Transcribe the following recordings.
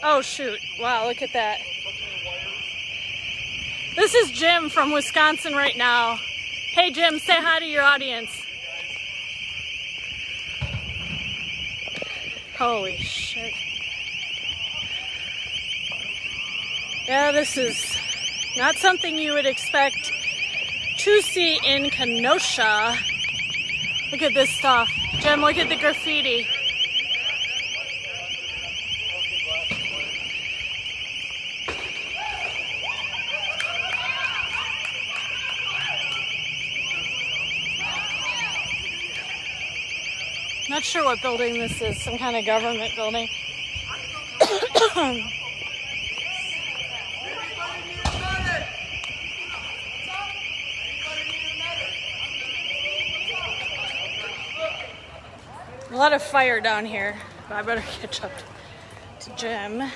Oh shoot, wow, look at that. This is Jim from Wisconsin right now. Hey Jim, say hi to your audience. Holy shit. Yeah, this is not something you would expect to see in Kenosha. Look at this stuff. Jim, look at the graffiti. Not sure what building this is, some kind of government building. A lot of fire down here, but I better catch up to Jim. I'm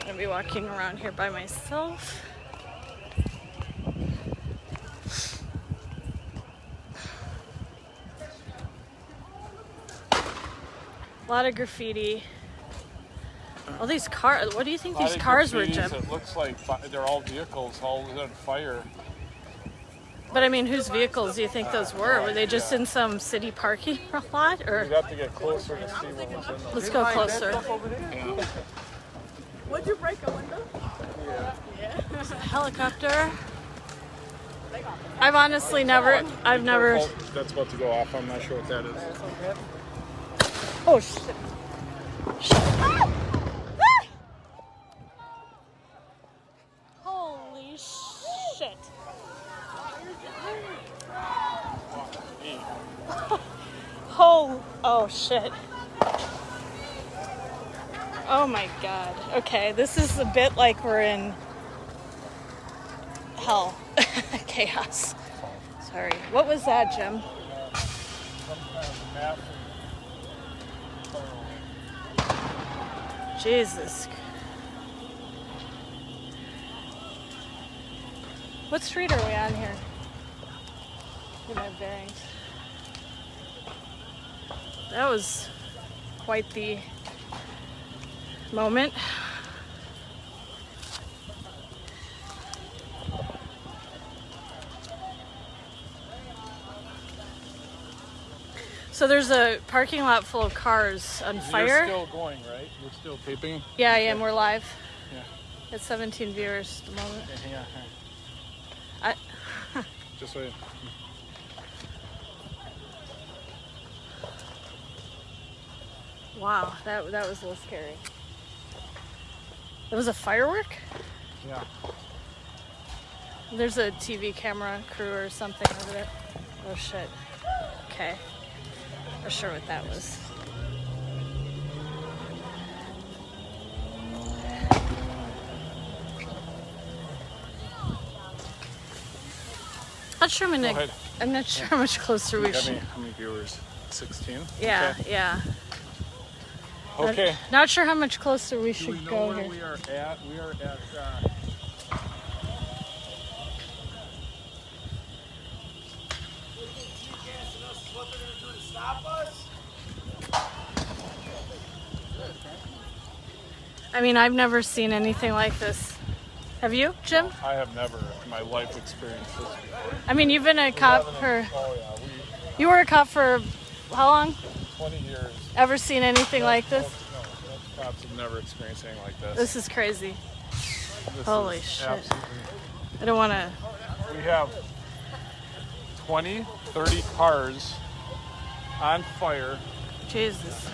gonna be walking around here by myself. A lot of graffiti. All these cars. What do you think these cars were, Jim? It looks like they're all vehicles, all on fire. But I mean, whose vehicles do you think those were? Were they just in some city parking lot, or? We'd have to get closer to see what was in them. Let's go closer. Yeah. Would you break a window? Yeah. There's a helicopter. I've honestly never. That's about to go off. I'm not sure what that is. Oh shit! Ah! Ah! Holy shit! Oh shit! Oh my god. Okay, this is a bit like we're in hell. Chaos. Sorry. What was that, Jim? Jesus. What street are we on here? Get my bearings. That was quite the moment. So there's a parking lot full of cars on fire. You're still going, right? You're still taping? Yeah, I am. We're live. Yeah. It's 17 viewers at the moment. Yeah. Just wait. Wow, that was a little scary. It was a firework? Yeah. There's a TV camera crew or something over there. Oh shit. Okay. Not sure what that was. I'm not sure how much closer we should. How many viewers? 16? Yeah, okay. yeah. Okay. Not sure how much closer we should Do we know go where here. we are at? We are at. I mean, I've never seen anything like this. Have you, Jim? I have never in my life experienced this before. I mean, you've been a cop for... Oh yeah, You were a cop for how long? 20 years. Ever seen anything like this? No, cops have never experienced anything like this. This is crazy. This Holy is shit. absolutely- I don't want to... We have 20, 30 cars on fire. Jesus.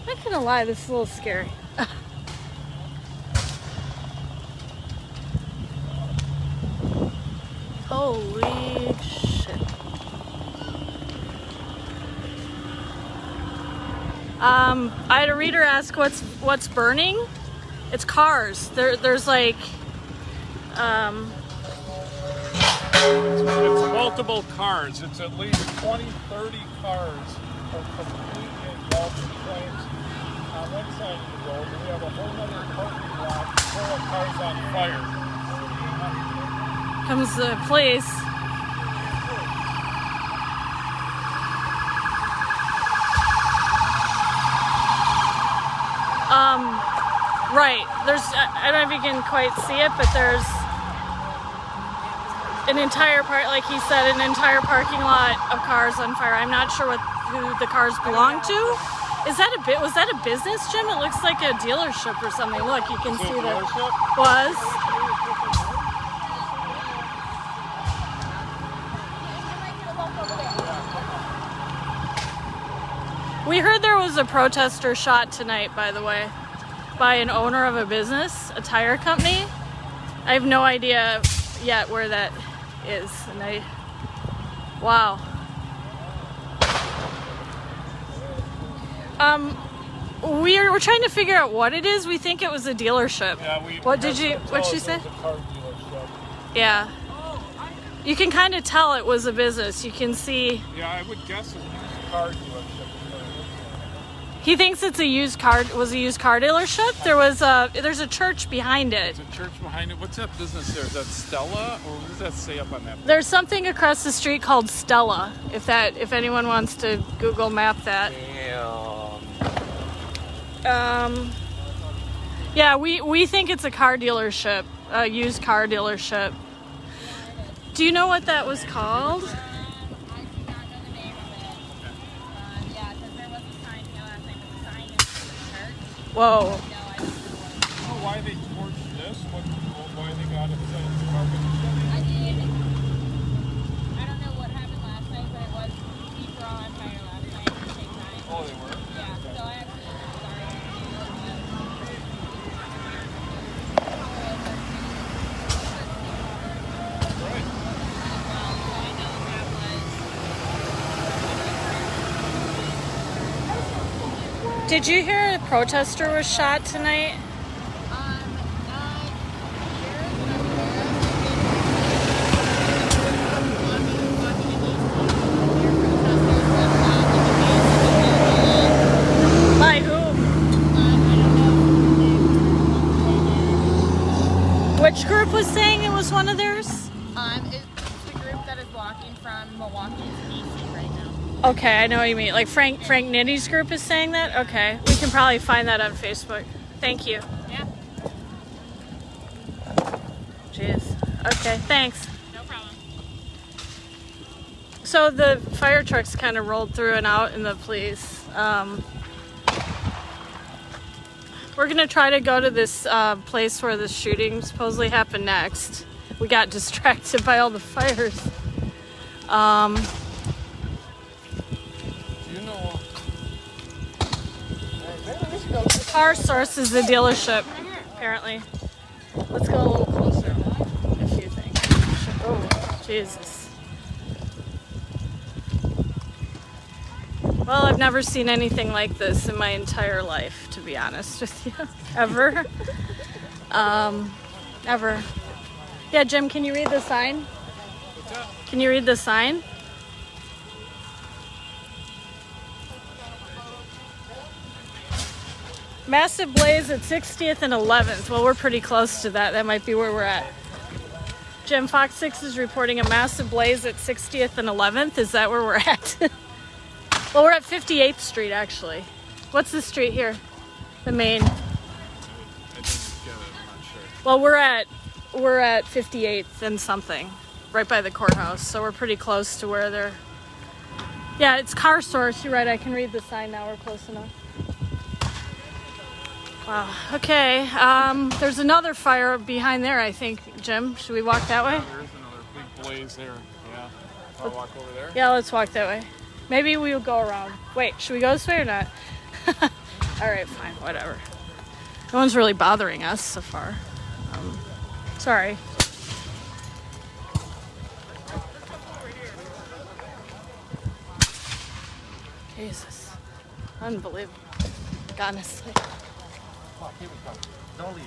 I'm not gonna lie, this is a little scary. Holy shit. I had a reader ask what's burning. It's cars. There's like It's multiple cars. It's at least 20, 30 cars are completely engulfed in flames on one side of the road. And we have a whole other parking lot full of cars on fire. comes the police. Right. I don't know if you can quite see it, but there's an entire like he said, an entire parking lot of cars on fire. I'm not sure who the cars belong to. Was that a business, Jim? It looks like a dealership or something. Look, you can see that was. We heard there was a protester shot tonight, by the way, by an owner of a business, a tire company. I have no idea yet where that is. And wow. We're trying to figure out what it is. We think it was a dealership. Yeah, what'd she say? It was a car dealership. Yeah. You can kind of tell it was a business. You can see. Yeah, I would guess it was a car dealership. He thinks it's a used car dealership. There's a church behind it. There's a church behind it. What's that business there? Is that Stella, or what does that say up on that? There's something across the street called Stella. If anyone wants to Google map that. Yeah, we think it's a car dealership, a used car dealership. Do you know what that was called? Whoa. I don't know why they torched this, why they got it set in the carpet. I don't know what happened last night, but it was people on fire last night at the same time. Oh, they were? Yeah, so I actually Did you hear a protester was shot tonight? By who? Which group was saying it was one of theirs? It's the group that is walking from Milwaukee to DC right now. Okay, I know what you mean. Like Frank Nitty's group is saying that? Okay. We can probably find that on Facebook. Thank you. Yeah. Jeez. Okay, thanks. No problem. So the fire trucks kind of rolled through and out in the police. We're going to try to go to this place where the shooting supposedly happened next. We got distracted by all the fires. Car Source is the dealership, apparently. Let's go a little closer, if you think. Oh, Jesus. Well, I've never seen anything like this in my entire life, to be honest with you. Ever. Ever. Yeah, Jim, can you read the sign? What's that? Can you read the sign? Massive blaze at 60th and 11th. Well, we're pretty close to that. That might be where we're at. Jim, Fox 6 is reporting a massive blaze at 60th and 11th. Is that where we're at? Well, we're at 58th Street, actually. What's the street here? The main. I didn't get it, I'm not sure. Well, we're at 58th and something, right by the courthouse. So we're pretty close to where they're. Yeah, it's Car Source. You're right. I can read the sign now. We're close enough. Wow. Okay. There's another fire behind there, I think, Jim. Should we walk that way? Yeah, there is another big blaze there. Yeah. I'll walk over there. Yeah, let's walk that way. Maybe we'll go around. Wait, should we go this way or not? All right, fine, whatever. No one's really bothering us so far. Sorry. Jesus. Unbelievable. Honestly. Don't leave.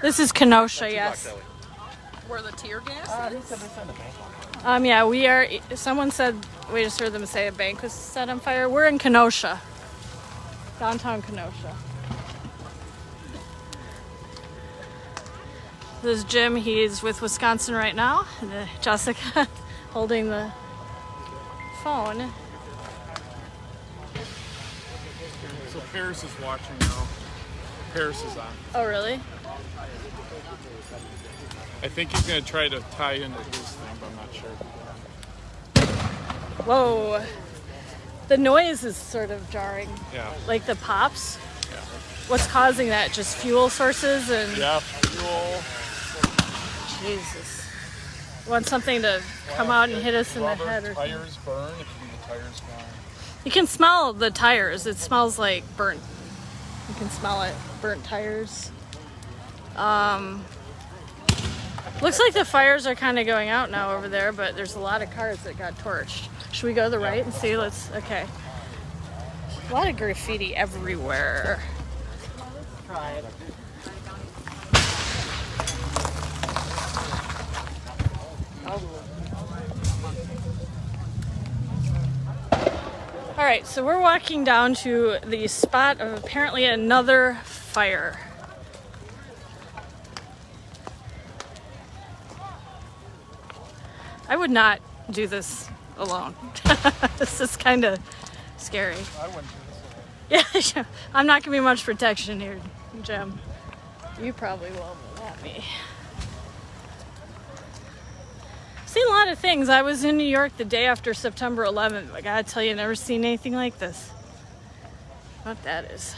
This is Kenosha, yes. Where the tear gas is? Yeah, we are. Someone said, we just heard them say a bank was set on fire. We're in Kenosha, downtown Kenosha. This is Jim. He's with Wisconsin right now. And Jessica holding the phone. So Paris is watching now. Paris is on. Oh, really? I think he's going to try to tie into his thing, but I'm not sure. Whoa. The noise is sort of jarring. Yeah. Like the pops. Yeah. What's causing that? Just fuel sources and... Yeah, fuel. Jesus. You want something to come out and hit us in the head or something? Tires burn. It could be the tires gone. You can smell the tires. It smells like burnt. You can smell it. Burnt tires. Looks like the fires are kind of going out now over there, but there's a lot of cars that got torched. Should we go to the right and see? Okay. A lot of graffiti everywhere. Try it. All right, so we're walking down to the spot of apparently another fire. I would not do this alone. This is kind of scary. I wouldn't do this alone. Yeah, I'm not gonna be much protection here, Jim. You probably will, but not me. Seen a lot of things. I was in New York the day after September 11th. I gotta tell you, never seen anything like this. What that is.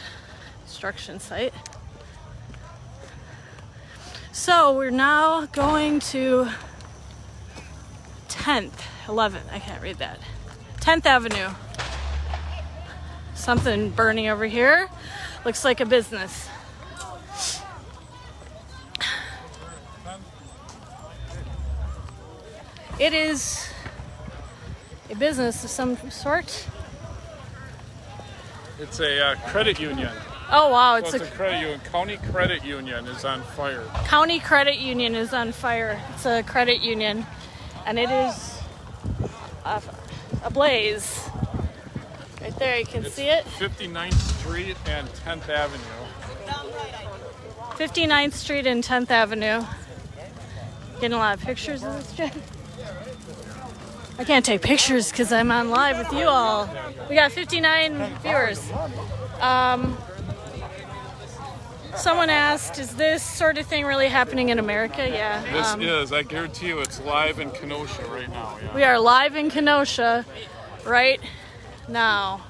Construction site. So we're now going to 11th, I can't read that. 10th Avenue. Something burning over here. Looks like a business. It is a business of some sort. It's a credit union. Oh wow, So it's a credit union. County Credit Union is on fire. County Credit Union is on fire. It's a credit union, and it is ablaze. Right there, you can see it. 59th Street and 10th Avenue. 59th Street and 10th Avenue. Getting a lot of pictures of this, Jen. I can't take pictures because I'm on live with you all. We got 59 viewers. Someone asked, is this sort of thing really happening in America? Yeah. This is, I guarantee you, it's live in Kenosha right now. Yeah. We are live in Kenosha right now.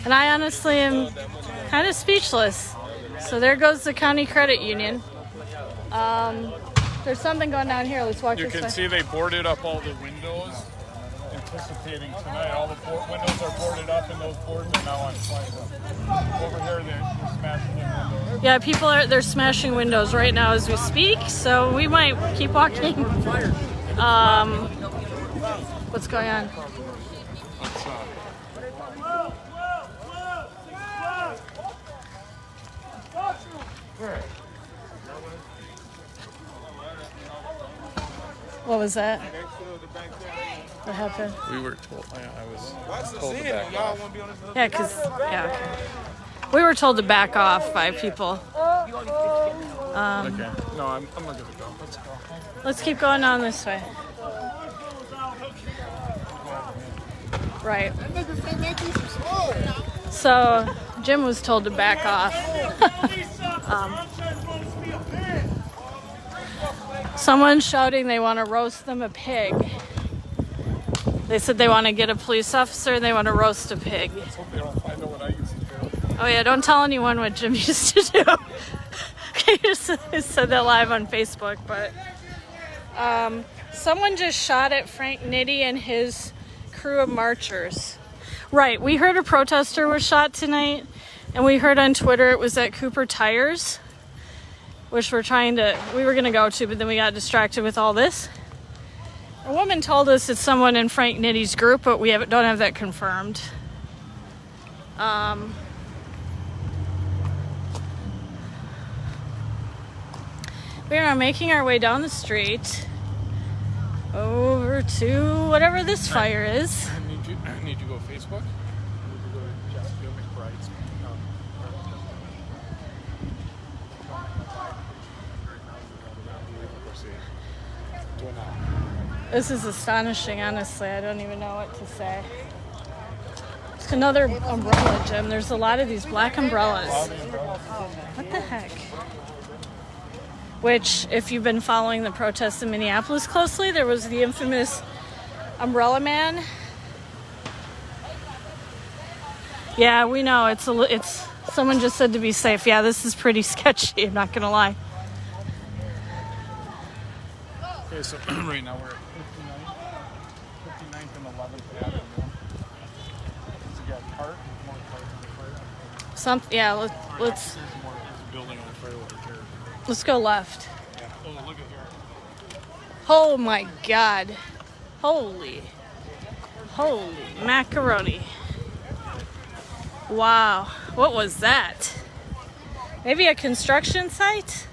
And I honestly am kind of speechless. So there goes the County Credit Union. There's something going down here. Let's walk You this way. can see they boarded up all the windows, anticipating tonight. All the windows are boarded up, and those boards are now on fire. Over here, they're smashing in windows. Yeah, they're smashing windows right now as we speak. So we might keep walking. What's going on? What was that? What happened? We were told. I was told to back off. Okay. We were told to back off by people. Okay. No, I'm gonna go. Let's go. Let's keep going on this way. Right. So Jim was told to back off. Someone's shouting they want to roast them a pig. They said they want to get a police officer and they want to roast a pig. Let's hope they don't find out what I used to do. Oh yeah, don't tell anyone what Jim used to do. Okay, you just said that live on Facebook, but someone just shot at Frank Nitti and his crew of marchers. Right, we heard a protester was shot tonight, and we heard on Twitter it was at Cooper Tires, which we were going to go to, but then we got distracted with all this. A woman told us it's someone in Frank Nitti's group, but we don't have that confirmed. We are making our way down the street over to whatever this fire is. I need to go Facebook. I need to go to Jessica McBride's. This is astonishing, honestly. I don't even know what to say. It's another umbrella, Jim. There's a lot of these black umbrellas. What the heck? Which, if you've been following the protests in Minneapolis closely, there was the infamous umbrella man. Yeah, we know. It's someone just said to be safe. Yeah, this is pretty sketchy. I'm not gonna lie. Okay, so right now we're at 59th and 11th Avenue. So you got cart, more cars on fire. Yeah. Let's There's a building on fire over here. let's go left. Yeah. Oh, look at here. Oh my God! Holy macaroni! Wow, what was that? Maybe a construction site?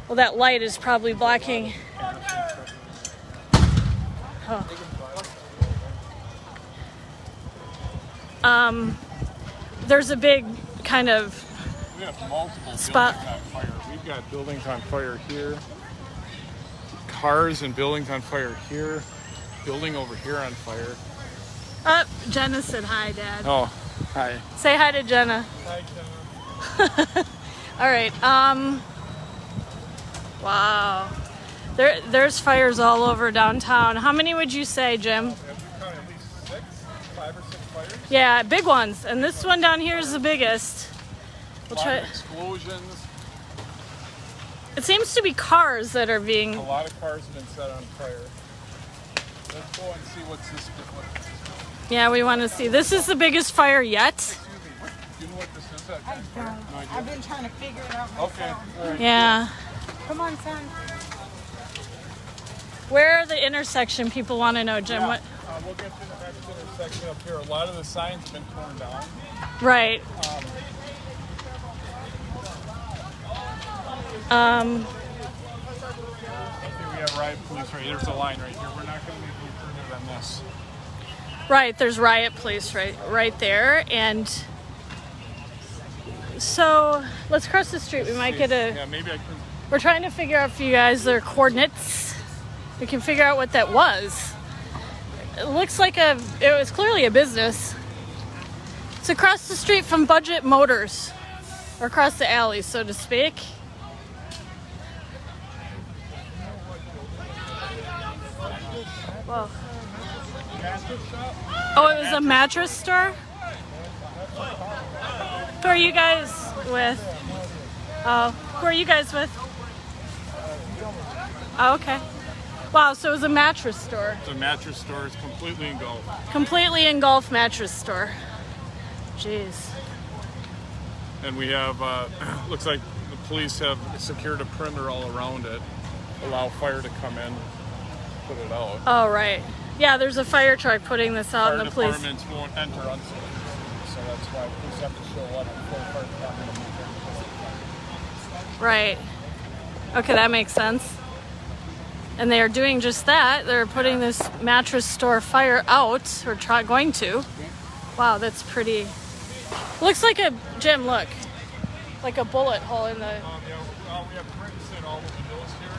Well, that light is probably blocking. Oh. There's a big kind of We have multiple spot. buildings on fire. We've got buildings on fire here. Cars and buildings on fire here. Building over here on fire. Jenna said hi, Dad. Oh, hi. Say hi to Jenna. Hi, Jenna. All right. Wow. There's fires all over downtown. How many would you say, Jim? Have we counted at least 5 or 6 fires? Yeah, big ones. And this one down here is the biggest. We'll A lot try. of explosions. It seems to be cars that are being. A lot of cars have been set on fire. Let's go and see what's this. Yeah, we want to see. This is the biggest fire yet. Excuse me. Do you know what this is? That kind of fire? No idea. I've been trying to figure it out myself. Okay. All right. Yeah. Come on, son. Where are the intersection people want to know, Jim? Yeah. What? We'll get to the next intersection up here. A lot of the signs have been torn down. Right. Okay, we have riot police right here. There's a line right here. We're not going to make any further than this. Right. There's riot police right there, and so let's cross the street. We might get a. Yeah, maybe I can. We're trying to figure out for you guys their coordinates. We can figure out what that was. It looks like it was clearly a business. It's across the street from Budget Motors, or across the alley, so to speak. Whoa. Oh, it was a mattress store? Who are you guys with? Oh, who are you guys with? Oh, okay. Wow, so it was a mattress store. The mattress store is completely engulfed. Completely engulfed mattress store. Jeez. And we have, looks like the police have secured a perimeter all around it, allow fire to come in, put it out. Oh, right. Yeah, there's a fire truck putting this out, Fire and the police. departments won't enter unsupervised, so that's why police have to show up before the fire department. Right. Okay, that makes sense. And they are doing just that. They're putting this mattress store fire out, or going to. Wow, that's pretty. Looks like a, Jim, look. Like a bullet hole in the. Yeah, we have bricks in all the windows here.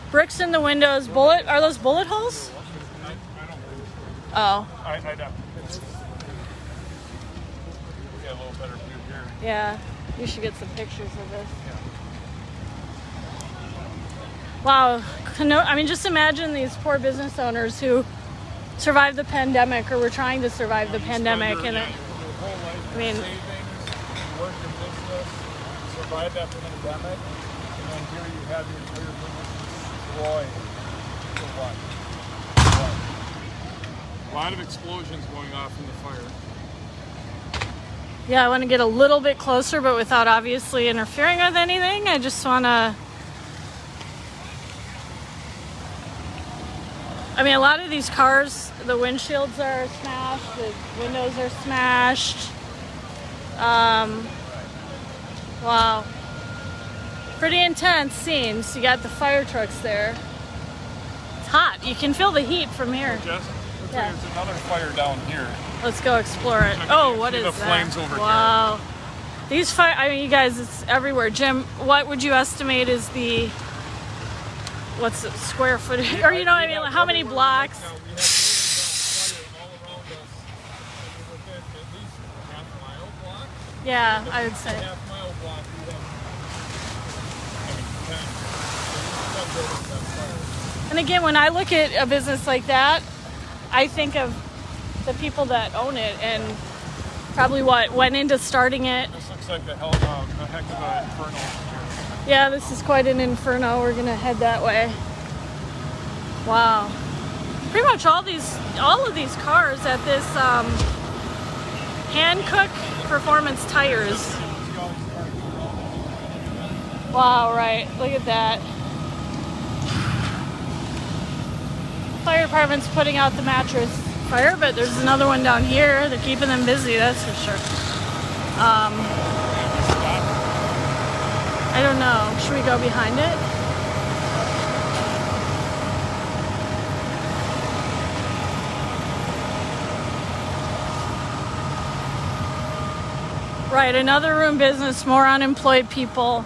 Bricks in the windows. Are those bullet holes? I don't believe Oh, I'd have to get a little better view here. yeah. You should get some pictures of this. Wow. I mean, just imagine these poor business owners who survived the pandemic, or were trying to survive the pandemic. And Your whole life, I mean- savings, you work in business, survive that pandemic, and then here you have your entire business destroyed. For what? A lot of explosions going off in the fire. yeah, I want to get a little bit closer, but without obviously interfering with anything. I just want to. I mean, a lot of these cars, the windshields are smashed, the windows are smashed. Wow. Pretty intense scenes. You got the fire trucks there. It's hot. You can feel the heat from here. Jess, looks Yeah. like there's another fire down here. Let's go explore it. Oh, what See is the that? flames over here. Wow. These fire, I mean, you guys, it's everywhere. Jim, what would you estimate is the, what's the square footage? Or, you know what I mean? Like, how many blocks? Now, we have buildings on fire in all Yeah, I would say. Half mile block, we have, I mean, 10 buildings on fire. And again, when I look at a business like that, I think of the people that own it and probably what went into starting it. This looks like a heck of an inferno here. Yeah, this is quite an inferno. We're gonna head that way. Wow. Pretty much all of these cars at this Hankook Performance Tires. Wow, right. Look at that. Fire department's putting out the mattress fire, but there's another one down here. They're keeping them busy, that's for sure. I don't know. Should we go behind it? Right, another room business, more unemployed people.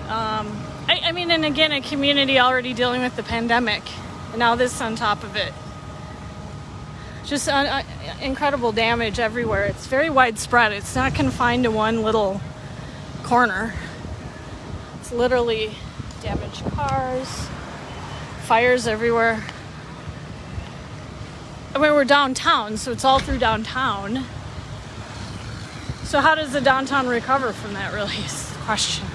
I mean, and again, a community already dealing with the pandemic, and now this on top of it. Just incredible damage everywhere. It's very widespread. It's not confined to one little corner. It's literally damaged cars, fires everywhere. I mean, we're downtown, so it's all through downtown. So how does the downtown recover from that, really, is the question.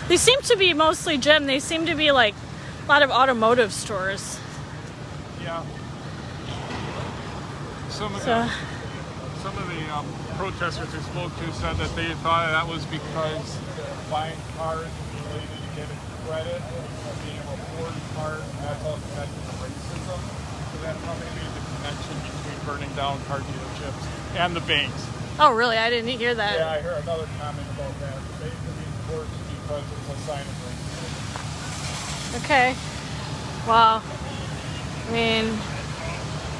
They seem to be mostly, Jim, they seem to be like a lot of automotive stores. Yeah. Some of the protesters we spoke to said that they thought that was because buying cars related to getting credit, being able to afford cars, and that's all connected to racism. So that's how they made the connection between burning down car dealerships and the banks. Oh, really? I didn't hear that. Yeah, I heard another comment about that. They believe worse because it's a sign of racism. Okay. Wow. I mean,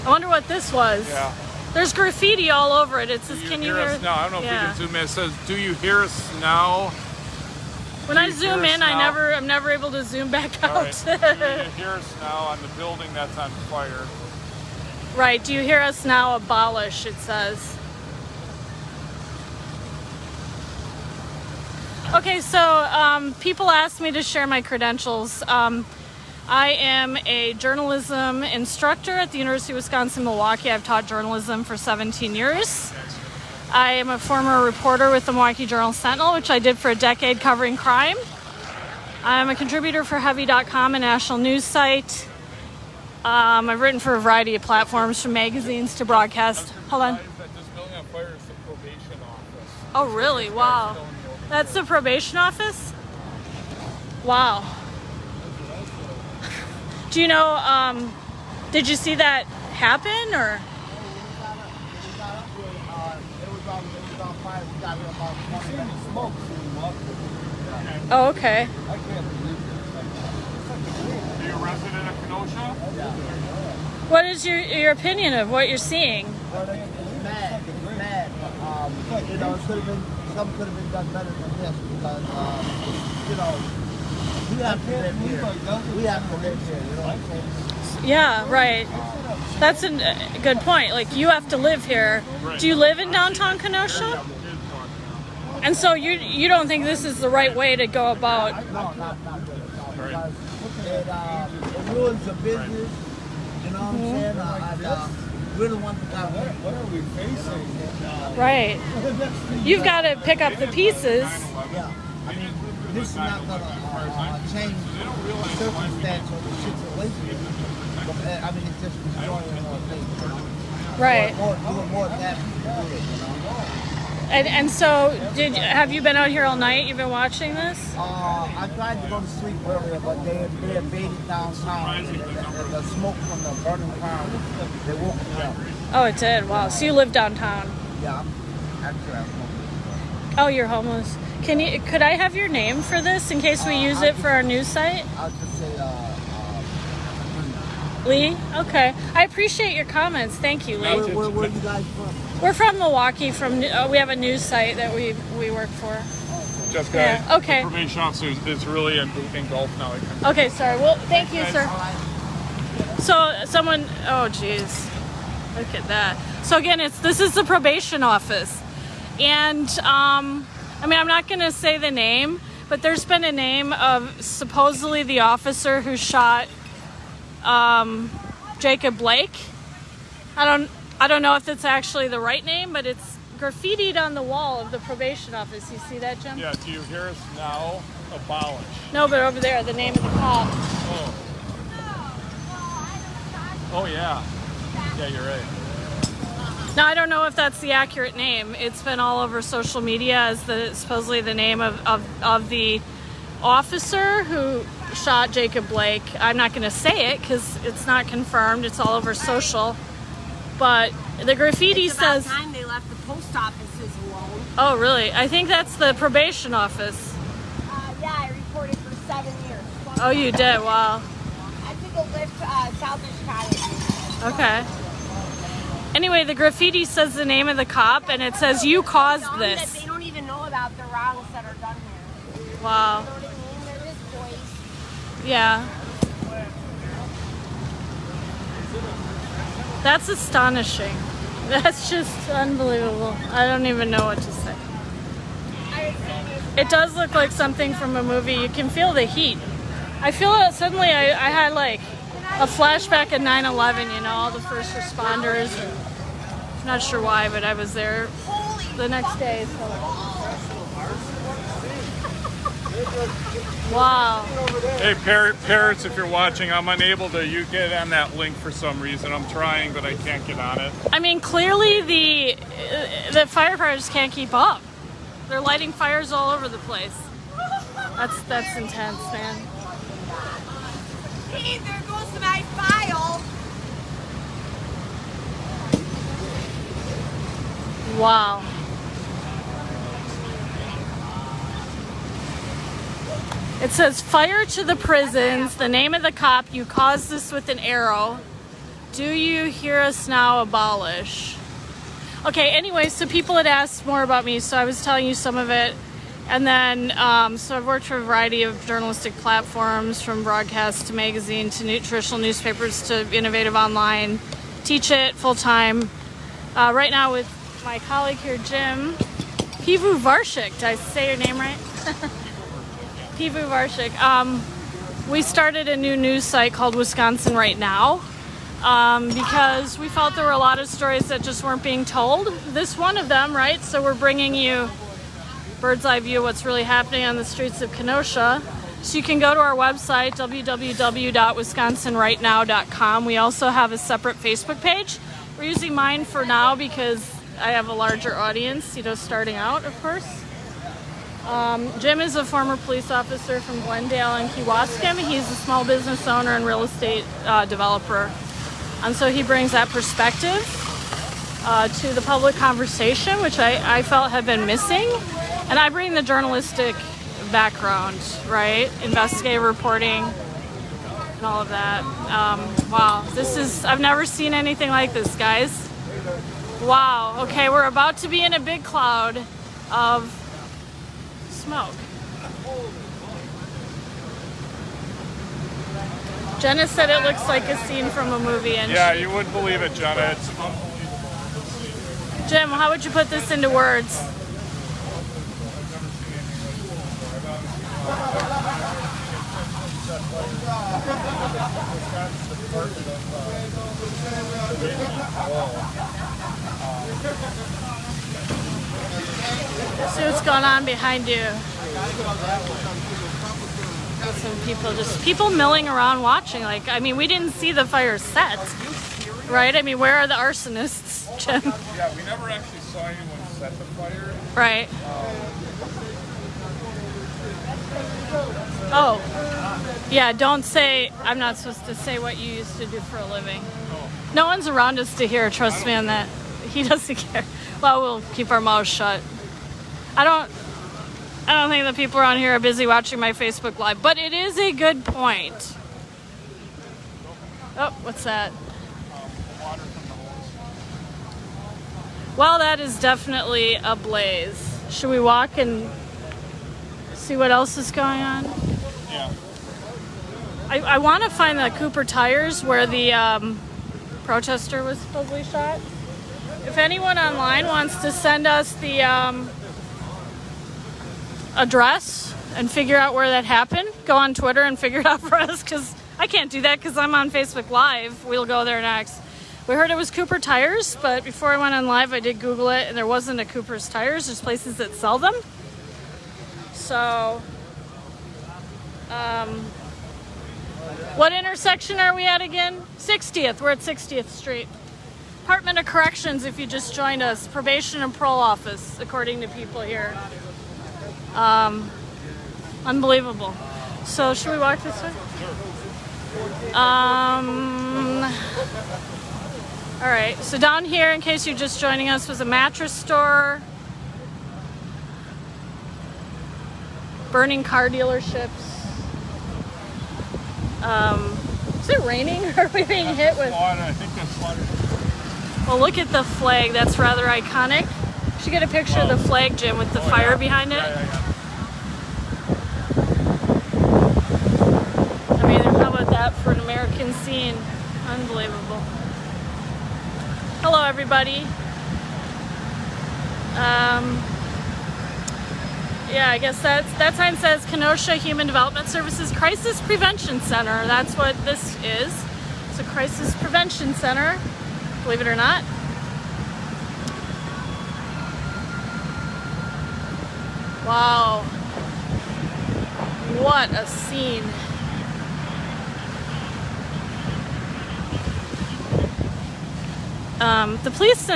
I wonder what this was. Yeah. There's graffiti all over it. It says, "Can you hear us now?" I don't know if Yeah. you can zoom in. It says, "Do you hear us now?" When I zoom in, I'm never able to zoom back out. All right. Do you hear us now on the building that's on fire? Right. Do you hear us now? Abolish, it says. Okay, so people asked me to share my credentials. I am a journalism instructor at the University of Wisconsin-Milwaukee. I've taught journalism for 17 years. I am a former reporter with the Milwaukee Journal-Sentinel, which I did for a decade covering crime. I'm a contributor for Heavy.com, a national news site. I've written for a variety of platforms, from magazines to broadcast. Hold on. That this building on fire is the probation office. Oh, really? Wow. That's the probation office? Wow. Do you know, did you see that happen, or? Oh, okay. Are you a resident of Kenosha? What is your opinion of what you're seeing? Mad. You know, some could have been done better than this because, you know, we have to live here. We have to live here, you know what I'm saying? Yeah, right. That's a good point. Like, you have to live here. Do you live in downtown Kenosha? And so you don't think this is the right way to go about? No, not really. Because it ruins the business, you know what I'm saying? And we're the ones that got it. What are we facing? Right. You've got to pick up the pieces. Yeah. I mean, this is not going to change the circumstance or the situation. I mean, it's just destroying the whole thing, you know? Right. Doing more damage than good, you know? And so, have you been out here all night? You've been watching this? I tried to go to sleep earlier, but they invaded downtown. And the smoke from the burning car, they woke me up. Oh, it did. Wow. So you live downtown? Yeah, I'm homeless. Oh, you're homeless. Could I have your name for this in case we use it for our news site? I'll just say, Lee? Okay. I appreciate your comments. Thank you, Lee. where are you guys from? We're from Milwaukee. We have a news site that we work for. Jessica, Yeah, okay. the probation officer is really engulfed now. Okay, sorry. Well, thank you, sir. So someone, oh geez, look at that. So again, this is the probation office, And I mean, I'm not going to say the name, but there's been a name of supposedly the officer who shot Jacob Blake. I don't know if that's actually the right name, but it's graffitied on the wall of the probation office. You see that, Jim? Yeah, do you hear us now? Abolish. No, but over there, the name of the cop. Oh. Oh, yeah. Yeah, you're right. Now, I don't know if that's the accurate name. It's been all over social media as supposedly the name of the officer who shot Jacob Blake. I'm not going to say it because it's not confirmed. It's all over social. But the graffiti It's about says... time they left the post offices alone. Oh, really? I think that's the probation office. Yeah, I reported for 7 years. Oh, you did? Wow. I took a lift south of Chicago. Okay. Anyway, the graffiti says the name of the cop, and it says, "You caused That this." they don't even know about the wrongs that are done here. Wow. You know what I mean? They're just boys. Yeah. That's astonishing. That's just unbelievable. I don't even know what to say. It does look like something from a movie. You can feel the heat. I feel it suddenly. I had like a flashback of 9/11. You know, all the first responders. Not sure why, but I was there the next day. So. Wow. Hey, Parrots, if you're watching, I'm unable to get on that link for some reason. I'm trying, but I can't get on it. I mean, clearly the firefighters can't keep up. They're lighting fires all over the place. That's intense, man. Hey, there goes my file. Wow. It says, "Fire to the prisons. The name of the cop. You caused this with an arrow. Do you hear us now? Abolish." Okay, anyway, so people had asked more about me, so I was telling you some of it. And then, so I've worked for a variety of journalistic platforms, from broadcast to magazine to traditional newspapers to innovative online. Teach it full-time. Right now with my colleague here, Jim Pivovarchik. Did I say your name right? Pivovarchik. We started a new news site called Wisconsin Right Now. Because we felt there were a lot of stories that just weren't being told. This one of them, right? So we're bringing you bird's eye view of what's really happening on the streets of Kenosha. So you can go to our website, www.wisconsinrightnow.com. We also have a separate Facebook page. We're using mine for now because I have a larger audience, starting out, of course. Jim is a former police officer from Glendale and Kewaskum. He's a small business owner and real estate developer. And so he brings that perspective to the public conversation, which I felt had been missing. And I bring the journalistic background, right? Investigative reporting and all of that. Wow, I've never seen anything like this, guys. Wow, okay, we're about to be in a big cloud of smoke. Jenna said it looks like a scene from a movie. And Yeah, you wouldn't believe it, Jenna. It's unbelievable. Jim, how would you put this into words? See what's going on behind you. Some people milling around watching. We didn't see the fire set, right? Where are the arsonists, Jim? Yeah, we never actually saw anyone set the fire. Right. Oh. Yeah, don't say, I'm not supposed to say what you used to do for a living. No one's around us to hear, trust me on that. He doesn't care. Well, we'll keep our mouths shut. I don't think the people around here are busy watching my Facebook Live, but it is a good point. Oh, what's that? Water from the hose. Well, that is definitely a blaze. Should we walk and see what else is going on? Yeah. I want to find the Cooper Tires where the protester was supposedly shot. If anyone online wants to send us the address and figure out where that happened, go on Twitter and figure it out for us, because I can't do that because I'm on Facebook Live. We'll go there next. We heard it was Cooper Tires, but before I went on live, I did Google it, and there wasn't a Cooper's Tires. There's places that sell them. So, what intersection are we at again? 60th. We're at 60th Street. Department of Corrections, if you just joined us. Probation and Parole Office, according to people here. Unbelievable. So, should we walk this way? All right, so down here, in case you're just joining us, was a mattress store, burning car dealerships. Is it raining? Or are we being hit with? I think that's water. Well, look at the flag. That's rather iconic. You should get a picture of the flag, Jim, with the fire behind it. Yeah. I mean, how about that for an American scene? Unbelievable. Hello, everybody. Yeah, I guess that sign says Kenosha Human Development Services Crisis Prevention Center. That's what this is. It's a crisis prevention center, believe it or not. Wow. What a scene. The police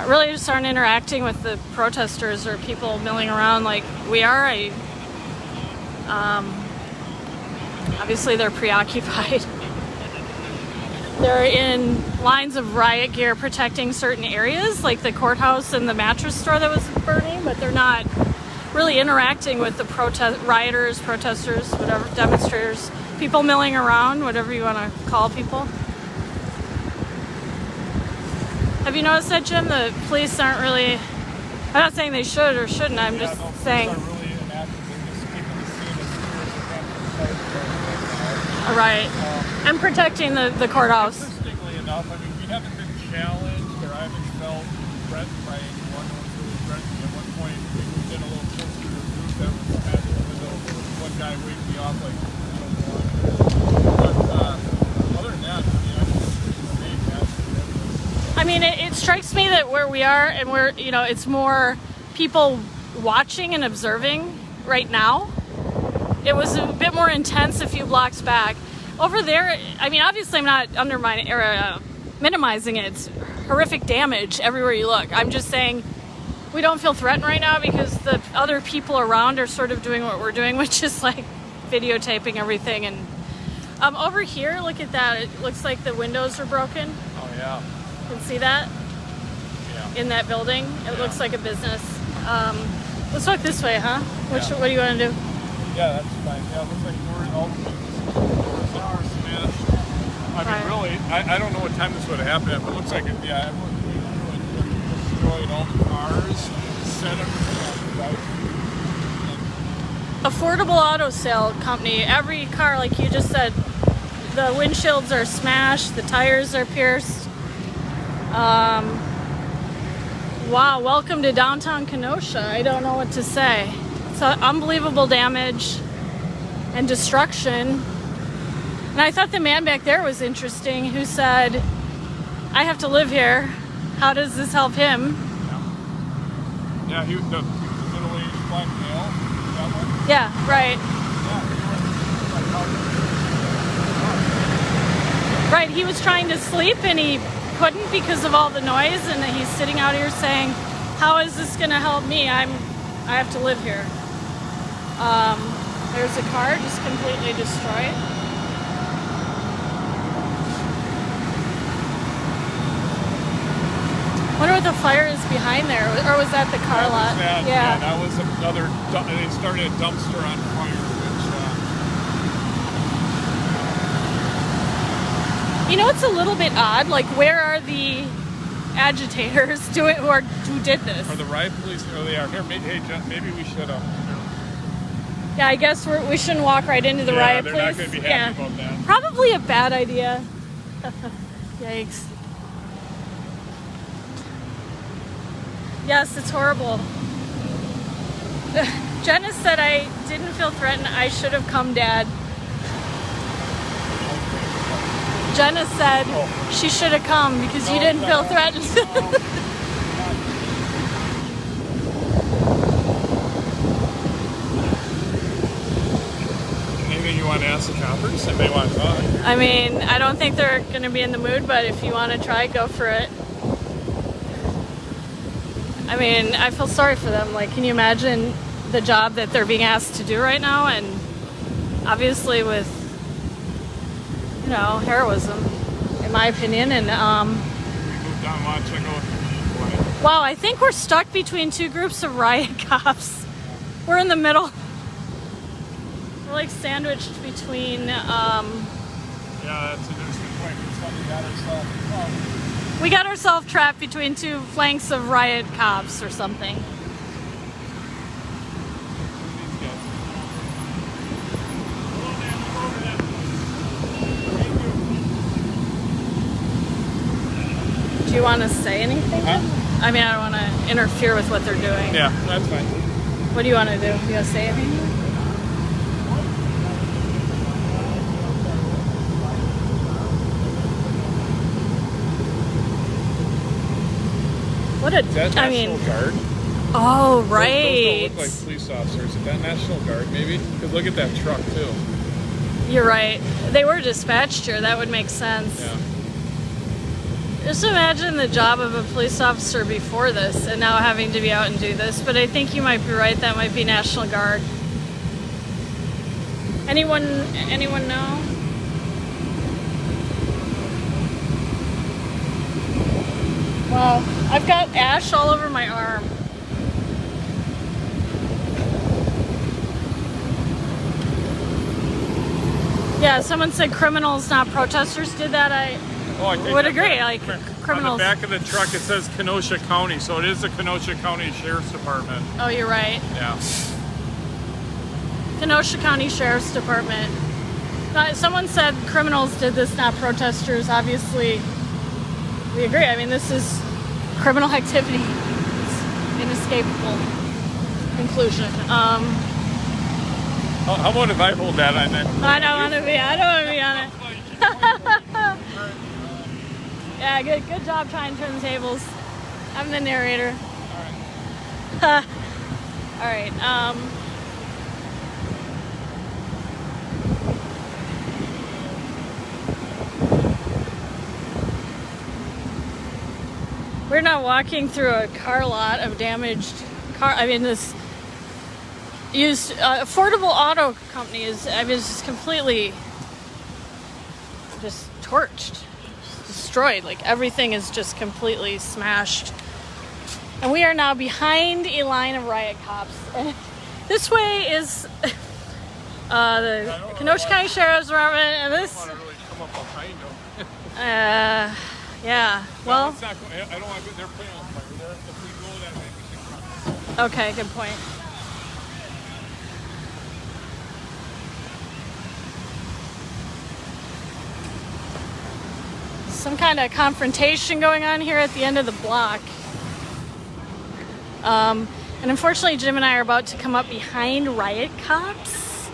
really just aren't interacting with the protesters or people milling around like we are. Obviously, they're preoccupied. They're in lines of riot gear protecting certain areas, like the courthouse and the mattress store that was burning, but they're not really interacting with the rioters, protesters, whatever, demonstrators, people milling around, whatever you want to call people. Have you noticed that, Jim? The police aren't really, I'm not saying they should or shouldn't, I'm just saying. Police are really inactive in just keeping the scene as clear as they can. Right. And protecting the courthouse. Interestingly enough, I mean, we haven't been challenged or I haven't felt threatened by anyone. No one's really threatened me. At one point, we did a little closer to a group that was at the window. One guy waved me off like, I don't know. But other than that, I mean, I just stayed past. I mean, it strikes me that where we are and where, it's more people watching and observing right now. It was a bit more intense a few blocks back. Over there, I mean, obviously I'm not undermining or minimizing it. It's horrific damage everywhere you look. I'm just saying we don't feel threatened right now because the other people around are sort of doing what we're doing, which is like videotaping everything. And over here, look at that. It looks like the windows are broken. Oh, yeah. You can see that? Yeah. In that building. It looks like a business. Let's walk this way, huh? What do you want to do? Yeah, that's fine. Yeah, it looks like all the doors are smashed. I mean, really, I don't know what time this would have happened at, but it looks like it, yeah, everyone destroyed all the cars, set everything on fire. Affordable auto sale company. Every car, like you just said, the windshields are smashed, the tires are pierced. Wow, welcome to downtown Kenosha. I don't know what to say. It's unbelievable damage and destruction. And I thought the man back there was interesting who said, I have to live here. How does this help him? Yeah, he was the middle-aged black male. That one? Yeah, right. Right, he was trying to sleep and he couldn't because of all the noise, and he's sitting out here saying, how is this going to help me? I have to live here. There's a car just completely destroyed. I wonder what the fire is behind there, or was that the car lot? Yeah, that was another. They started a dumpster on fire, which. It's a little bit odd. Like, where are the agitators who did this? Are the riot police? Oh, they are here. Hey, John, maybe we should. Yeah, I guess we shouldn't walk right into the riot police. They're not going to be happy about that. Probably a bad idea. Yikes. Yes, it's horrible. Jenna said I didn't feel threatened. I should have come, Dad. Jenna said she should have come because you didn't feel threatened. Anything you want to ask the coppers if they want to talk? I mean, I don't think they're going to be in the mood, but if you want to try, go for it. I mean, I feel sorry for them. Like, can you imagine the job that they're being asked to do right now? And obviously with, you know, heroism, in my opinion. And, wow, I think we're stuck between two groups of riot cops. We're in the middle. We're like sandwiched between, Yeah, that's an interesting point. we got ourselves trapped between two flanks of riot cops or something. Do you want to say anything? Huh? I mean, I don't want to interfere with what they're doing. Yeah, that's fine. What do you want to do? You want to say anything? What a, Is that I National mean, Guard? oh, Those right. don't look like police officers. Is that National Guard, maybe? Because look at that truck, too. You're right. They were dispatched here. That would make sense. Yeah. Just imagine the job of a police officer before this and now having to be out and do this. But I think you might be right. That might be National Guard. Anyone know? Wow, I've got ash all over my arm. Yeah, someone said criminals, not protesters. Did that? I would agree. Like criminals. On the back of the truck, it says Kenosha County, so it is the Kenosha County Sheriff's Department. Oh, you're right. Yeah. Kenosha County Sheriff's Department. Someone said criminals did this, not protesters. Obviously, we agree. I mean, this is criminal activity. It's inescapable conclusion. How about if I hold that on there? I don't want to be on it. Yeah, good job trying to turn the tables. I'm the narrator. All right. We're now walking through a car lot of damaged car. I mean, this used affordable auto company is. I mean, it's just completely just torched, destroyed. Like everything is just completely smashed. And we are now behind a line of riot cops. And this way is the Kenosha County Sheriff's Department, and this. I don't want to really come up behind them. Yeah. Well. No, I don't want to. They're playing on fire. If we go that way, we should come. Okay. Good point. Some kind of confrontation going on here at the end of the block. And unfortunately, Jim and I are about to come up behind riot cops.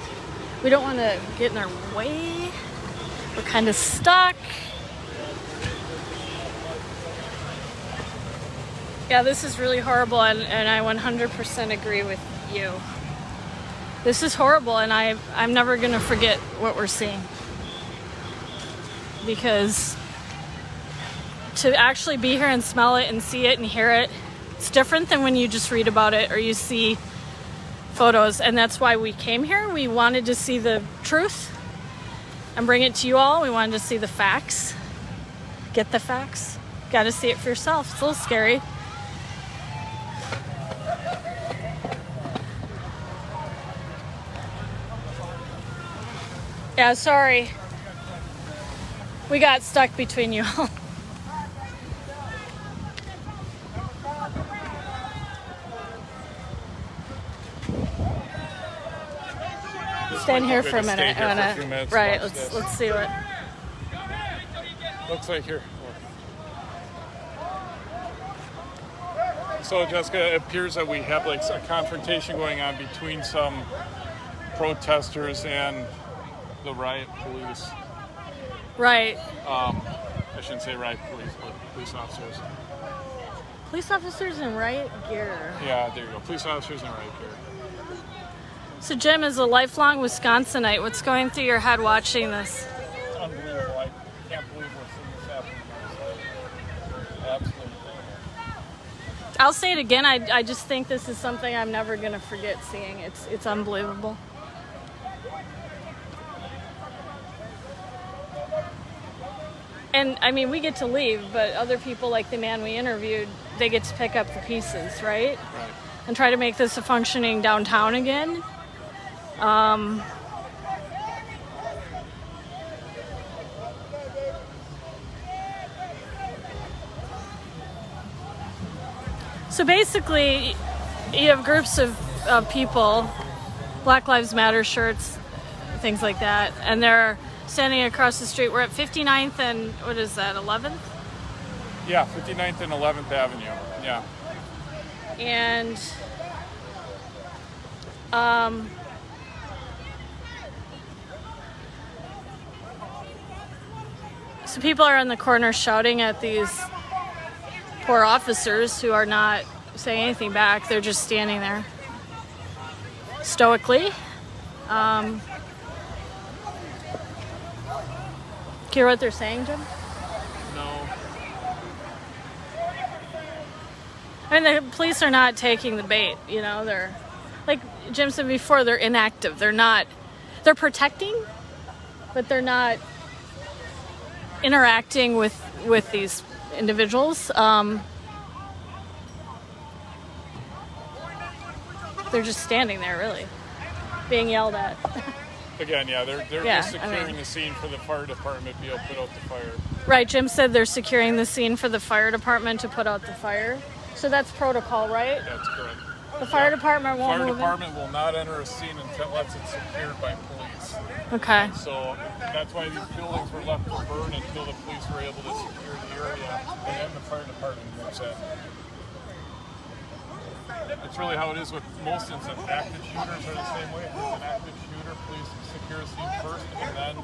We don't want to get in their way. We're kind of stuck. Yeah, this is really horrible, and I 100% agree with you. This is horrible, and I'm never going to forget what we're seeing. Because to actually be here and smell it and see it and hear it, it's different than when you just read about it or you see photos. And that's why we came here. We wanted to see the truth and bring it to you all. We wanted to see the facts. Get the facts. Got to see it for yourself. It's a little scary. Yeah, sorry. We got stuck between you all. Stand here for a minute. Right, let's see what. Looks like here. So, Jessica, it appears that we have like a confrontation going on between some protesters and the riot police. Right. I shouldn't say riot police, but police officers. Police officers in riot gear. Yeah, there you go. Police officers in riot gear. So Jim, as a lifelong Wisconsinite, what's going through your head watching this? It's unbelievable. I can't believe we're seeing this happening. Absolutely. I'll say it again. I just think this is something I'm never going to forget seeing. It's unbelievable. And I mean, we get to leave, but other people, like the man we interviewed, they get to pick up the pieces, right? Right. And try to make this a functioning downtown again. So basically, you have groups of people, Black Lives Matter shirts, things like that, and they're standing across the street. We're at 59th and, what is that, 11th? Yeah, 59th and 11th Avenue. Yeah. And so people are in the corner shouting at these poor officers who are not saying anything back. They're just standing there stoically. Hear what they're saying, Jim? No. I mean, the police are not taking the bait, you know, they're, like Jim said before, they're inactive. They're protecting, but they're not interacting with these individuals. They're just standing there, really, being yelled at. Again, yeah, they're Yeah, just I securing mean- the scene for the fire department to be able to put out the fire. Right, Jim said they're securing the scene for the fire department to put out the fire. So that's protocol, right? That's correct. The fire department won't Fire move department will not enter a scene unless it's secured by police. in. Okay. So that's why these buildings were left to burn until the police were able to secure the area, and then the fire department moves in. It's really how it is with most incidents. Active shooters are the same way. If there's an active shooter, police secure the scene first, and then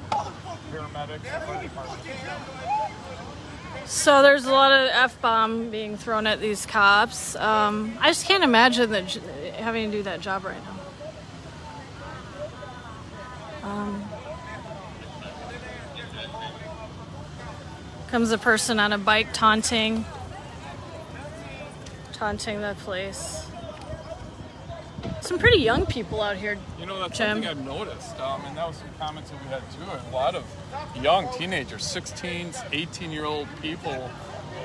paramedics and fire department. So there's a lot of F-bomb being thrown at these cops. I just can't imagine that having to do that job right now. Comes a person on a bike taunting the police. Some pretty young people out here. You know, that's Jim. something I've noticed, and that was some comments that we had too. A lot of young teenagers, 16, 18-year-old people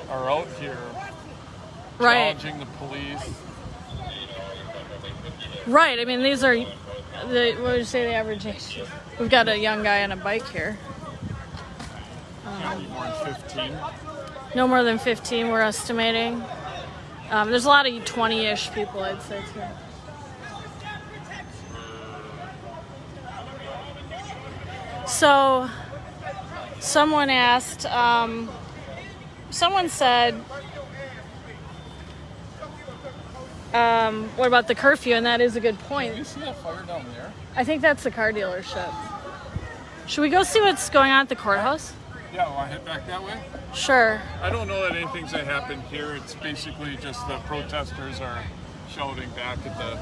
are out here Right. challenging the police. Right. I mean, these are what would you say the average age? We've got a young guy on a bike here. Can't be more than 15. No more than 15, we're estimating. There's a lot of 20-ish people, I'd say, too. So, someone asked, someone said, what about the curfew? And that is a good Do you point. see that fire down there? I think that's the car dealership. Should we go see what's going on at the courthouse? Yeah, want to head back that way? Sure. I don't know that anything's that happened here. It's basically just the protesters are shouting back at the...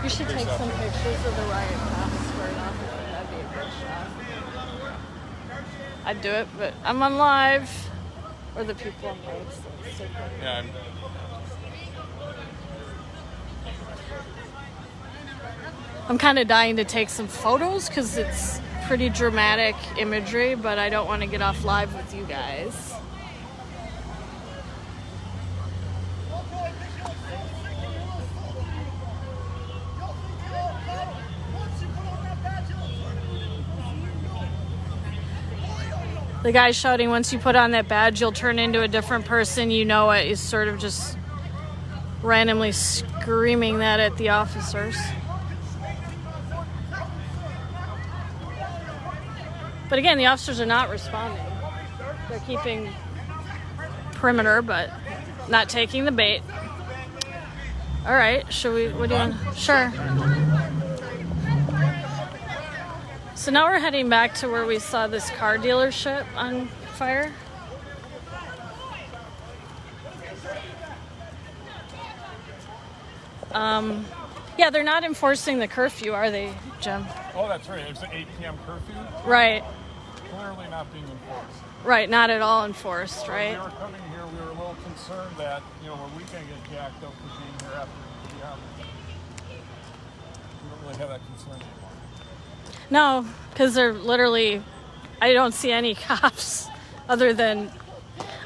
You should take some pictures of the riot cops squared off. That'd be a good shot. I'd do it, but I'm on live. Or the people on bikes. Yeah, I'm kind of dying to take some photos because it's pretty dramatic imagery, but I don't want to get off live with you guys. The guy shouting, once you put on that badge, you'll turn into a different person. You know it. He's sort of just randomly screaming that at the officers. But again, the officers are not responding. They're keeping perimeter, but not taking the bait. All right, should we, what do you want? Sure. So now we're heading back to where we saw this car dealership on fire. Yeah, they're not enforcing the curfew, are they, Jim? Oh, that's right. It's an 8 p.m. curfew. Right. Clearly not being enforced. Right, not at all enforced, right? When we were coming here, we were a little concerned that, we're going to get jacked up for being here after the we don't really have that concern anymore. No, because they're literally, I don't see any cops other than,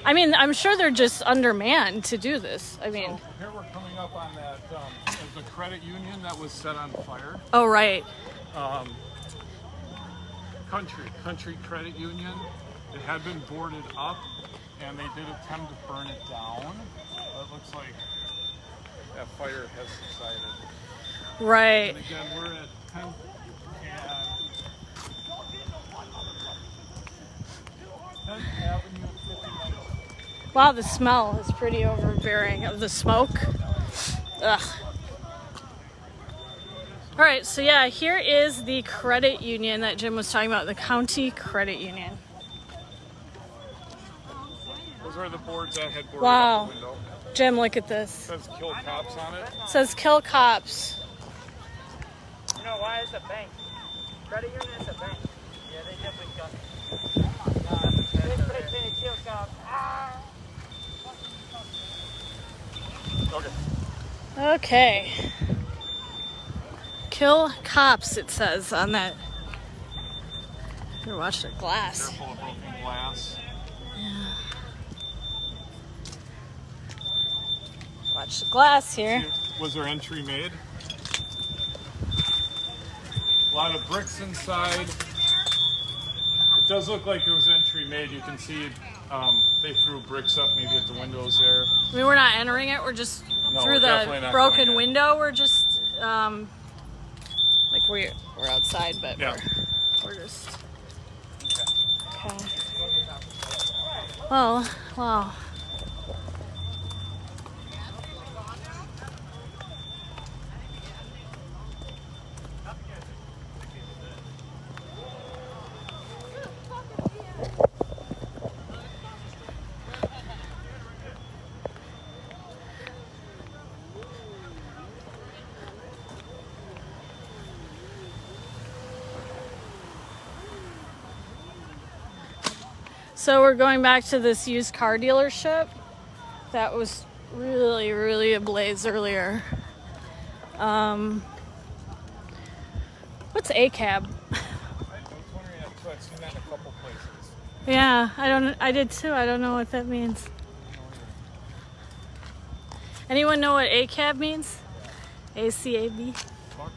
I mean, I'm sure they're just undermanned to do this. I mean. So here we're coming up on that, the credit union that was set on fire. Oh, right. Country Credit Union. It had been boarded up, and they did attempt to burn it down. But it looks like that fire has subsided. Right. And again, we're at 10th Avenue and 59th. Wow, the smell is pretty overbearing of the smoke. Ugh. All right, so yeah, here is the credit union that Jim was talking about, the County Credit Union. Those are the boards that had boarded Wow. up the window. Jim, look at It this. says kill cops on it. It says kill cops. You know why it's a bank? Credit union is a bank. Yeah, they definitely got it. They kill cops. Okay. Okay. Kill cops, it says on that. Better watch the glass. Careful of broken glass. Watch the glass here. Was there entry made? A lot of bricks inside. It does look like there was entry made. You can see they threw bricks up maybe at the windows there. I mean, we're not entering it. We're just No, through we're definitely the not broken going in. window. We're just like we're outside, but Yeah. we're just okay. Well, wow. So we're going back to this used car dealership that was really, really ablaze earlier. What's ACAB? I was wondering that too. I've seen that in a couple places. Yeah, I did too. I don't know what that means. Anyone know what ACAB means? ACAB? All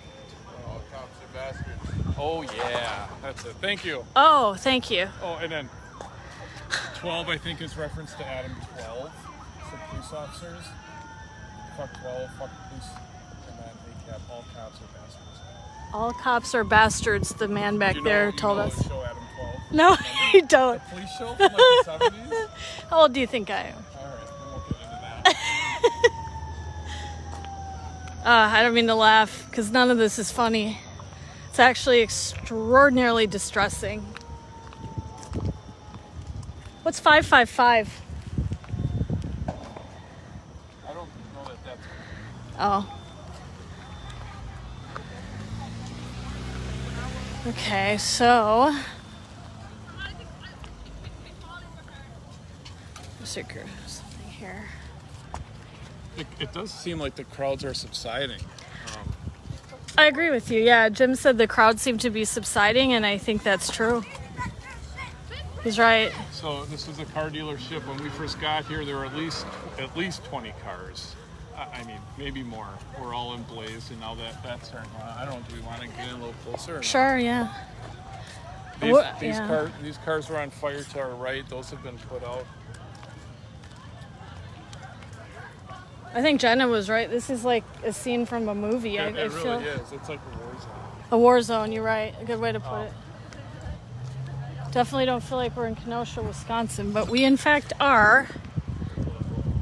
cops are bastards. Oh yeah, that's it. Thank you. Oh, thank you. Oh, and then 12, I think, is reference to Adam 12. So police officers. Fuck 12, fuck police, and then ACAB, all cops are bastards. All cops are bastards, the man back there told us. The show Adam 12? No, you don't. The police show from like the 70s? How old do you think I am? Alright, we won't get into that. I don't mean to laugh because none of this is funny. It's actually extraordinarily distressing. What's 555? I don't know that that's... Oh. Okay, so. Something here. It does seem like the crowds are subsiding. I agree with you. Yeah, Jim said the crowd seemed to be subsiding, and I think that's true. He's right. So this was a car dealership. When we first got here, there were at least 20 cars. I mean, maybe more. We're all in blaze, and now that's starting. I don't know. Do we want to get in a little closer? Or not? Sure, yeah. These cars were on fire to our right. Those have been put out. I think Jenna was right. This is like a scene from a movie. It I feel really is. It's like a war zone. a war zone. You're right. A good way to put it. Definitely don't feel like we're in Kenosha, Wisconsin, but we in fact are.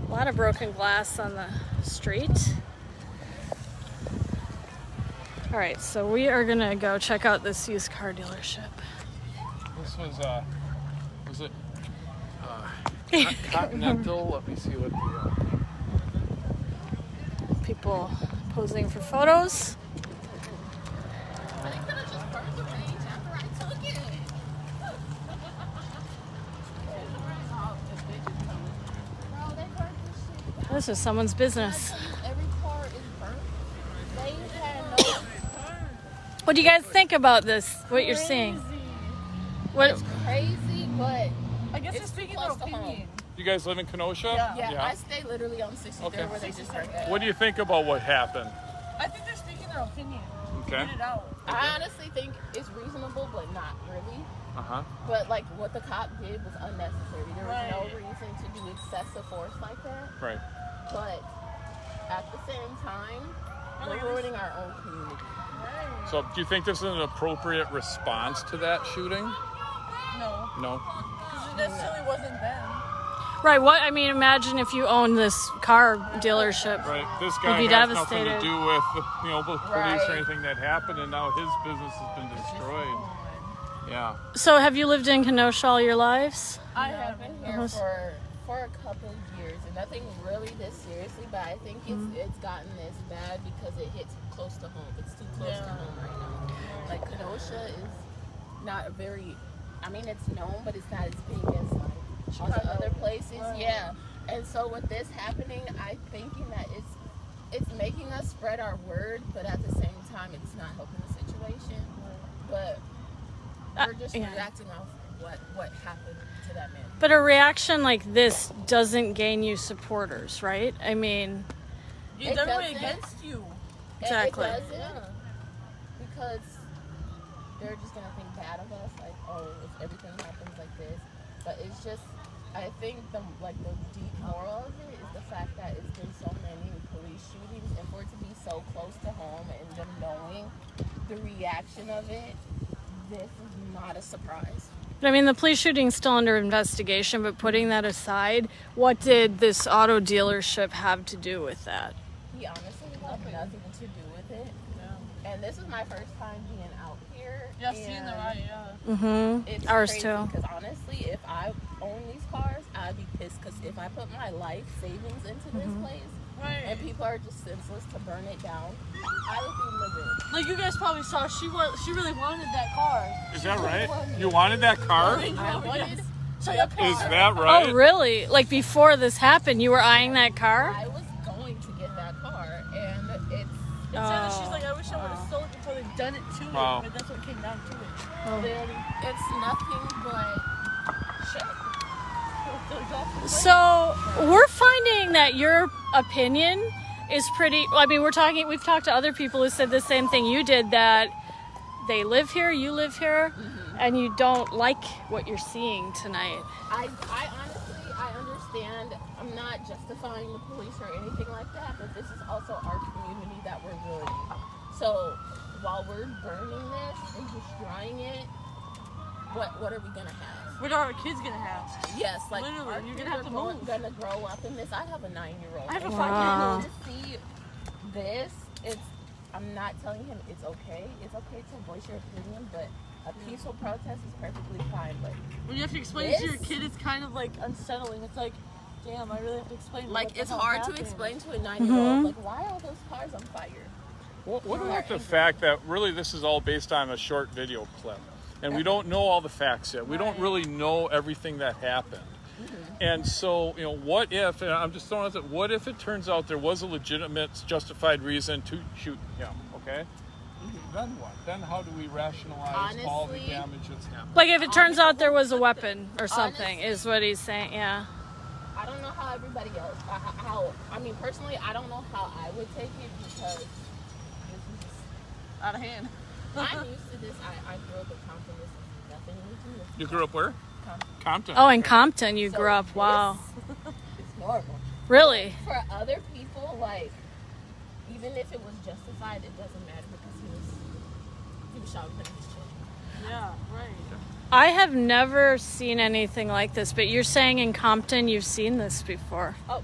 A lot of broken glass on the street. All right, so we are gonna go check out this used car dealership. This was it Continental? Let me see what the People posing for photos. This is someone's business. Every car is burnt. They had no turn. What do you guys think about this? What you're seeing? What? Crazy, but I guess they're speaking their close to home. opinion. You guys live in Kenosha? Yeah, I stay literally on 63 Okay. where they just burnt it. What do you think about what happened? I think they're speaking their opinion. Okay. Get it out. I honestly think it's reasonable, but not really. Uh-huh. But like what the cop did was unnecessary. There was no Right. reason to do excessive force like that. Right. But at the same time, Oh, we're ruining our own community. So do you think this is an appropriate response to that shooting? No, No. because it necessarily wasn't them. Right. What? I mean, imagine if you owned this car dealership. Right. This guy You'd be has nothing to devastated. do with the police Right. or anything that happened, and now his business has been destroyed. Yeah. So, have you lived in Kenosha all your lives? I have been here Uh-huh. for a couple of years, and nothing really this seriously. But I think it's gotten this bad because it hits close to home. It's too close to home right now. Like Kenosha is not a very, I mean it's known, but it's not as big as like all the other places. Yeah, and so with this happening, I'm thinking that it's making us spread our word, but at the same time, it's not helping the situation. But we're just yeah. reacting off what happened to that man. But a reaction like this doesn't gain you supporters, right? I mean, Yeah, It they're really doesn't. against you. Exactly. And it doesn't, because they're just gonna think bad of us, like, oh, if everything happens like this. But it's just, I think the deep moral of it is the fact that it's been so many police shootings, and for it to be so close to home, and them knowing the reaction of it, this is not a surprise. I mean, the police shooting's still under investigation, but putting that aside, what did this auto dealership have to do with that? He honestly had nothing to do with it. And this is my first time being out here. Yeah, seeing the riot, yeah. Mm-hmm. It's Ours crazy, too. because honestly, if I own these cars, I'd be pissed. Because if I put my life savings into this place, Right. and people are just senseless to burn it down, I would be livid. Like you guys probably saw, she really wanted that car. Is that right? You wanted that car? I wanted So your car. Is that right? Oh, really? Like before this happened, you were eyeing that car? I was going to get that car, and it's Instead, she's like, I wish I would have sold it before they'd done it to Wow. it. But that's what came down to it. it's nothing but shit. So we're finding that your opinion is pretty. I mean, we've talked to other people who said the same thing you did, that they live here, you live here, and you don't like what you're seeing tonight. I honestly, I understand. I'm not justifying the police or anything like that, but this is also our community that we're ruining. So while we're burning this and destroying it, what are we gonna have? What are our kids gonna have? Yes, like Literally, our you're kids gonna have are to move. gonna grow up in this. I have a 9-year-old. I have a and 5-year-old. to see this, I'm not telling him it's okay. It's okay to voice your opinion, but a peaceful protest is perfectly fine. But When you have to explain it to your This- kid, it's kind of like unsettling. It's like, damn, I really have to explain. like what the it's hell hard happened. to explain to a 9-year-old. Like, why are those cars on fire? What about the fact that really this is all based on a short video clip? And we don't know all the facts yet. We don't really know everything that happened. And so, what if, and I'm just throwing out, what if it turns out there was a legitimate, justified reason to shoot him, okay? Then what? Then how do we rationalize all the Honestly- damage that's happened? Like if it turns out there was a weapon or something, Honestly- is what he's saying. Yeah. I don't know how everybody else, I mean, personally, I don't know how I would take it because this is just, Out of hand. I'm used to this. I grew up in Compton. This is nothing new to me. You grew up where? Compton. Oh, in Compton, you So grew up. Wow. It's normal. Really? For other people, like, even if it was justified, it doesn't matter because he was shot in his chest. Yeah, right. I have never seen anything like this, but you're saying in Compton you've seen this before. Oh,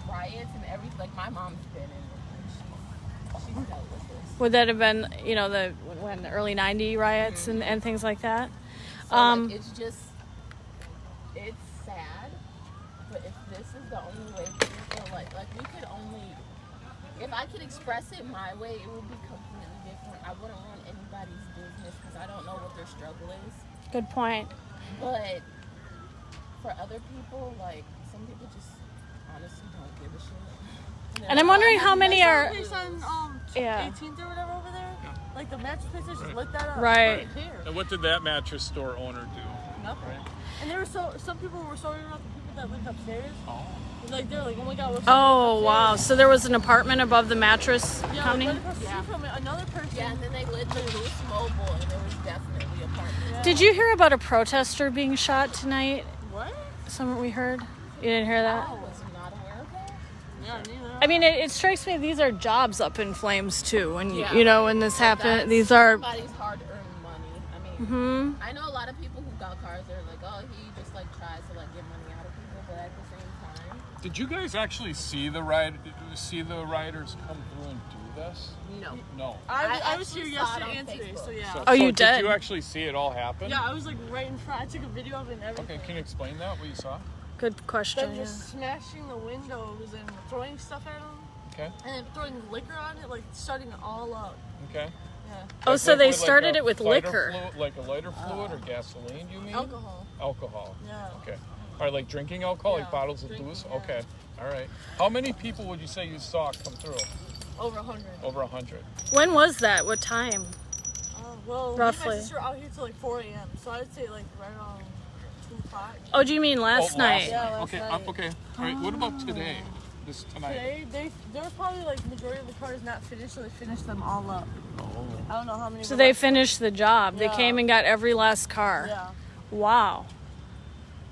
riots and everything. Like, my mom's been in it. And she's dealt with this. Would that have been, you know, the early '90s riots and things like that? So like, it's sad, but if this is the only way people like we could only, if I could express it my way, it would be completely different. I wouldn't want anybody's business because I don't know what their struggle is. Good point. But for other people, like some people just honestly don't give a shit. And I'm wondering how many are. Place on Yeah. 18th or whatever over there. Like the mattress place, I just looked that up. Right. I didn't care. And what did that mattress store owner do? Nothing. And there were some people were sorting out the people that lived upstairs. Oh. Like they're like, oh my god, we're sorting Oh upstairs. wow! So there was an apartment above the mattress Yeah, company. like right across the street from it, another person. Yeah, and then they lived in Loose Mobile, and there was definitely apartments. Did you hear about a protester being shot tonight? What? Something we heard. You didn't hear that? I was not aware of that. Yeah, neither. I mean, it strikes me these are jobs up in flames too. When you know when this happened, these are. Somebody's hard-earned money. I mean, I know a lot of people who got cars. They're like, oh, he just like tries to like get money out of people, but at the same time, Did you guys actually see the rioters come through and do this? no. No. I was here actually saw it yesterday on and today, Facebook. so yeah. Oh, you did did? you actually see it all happen? Yeah, I was like right in front. I took a video of it and everything. Okay, can you explain that, what you saw? Good question. Them Yeah. just smashing the windows and throwing stuff at them, Okay, and then throwing liquor on it, like starting it all up. okay. Yeah. Oh, so they Like started a it with lighter liquor. like a lighter fluid or gasoline, you mean? Alcohol. Alcohol. Yeah. Okay. All right, like drinking alcohol, like Yeah, bottles of drinking, booze? yeah. Okay. All right. How many people would you say you saw come through? Over 100. Over 100. When was that? What time? Well, Roughly. me and my sister were out here till like 4 a.m. So I'd say like right around 2 o'clock. Oh, do you mean last night? Yeah, last okay, night. okay. All right, what about today? Tonight? Today, there were probably like majority of the cars not finished, so they finished them all up. Oh. I don't know how many. So were they left. finished the job. They Yeah. came and got every last car. Yeah. Wow.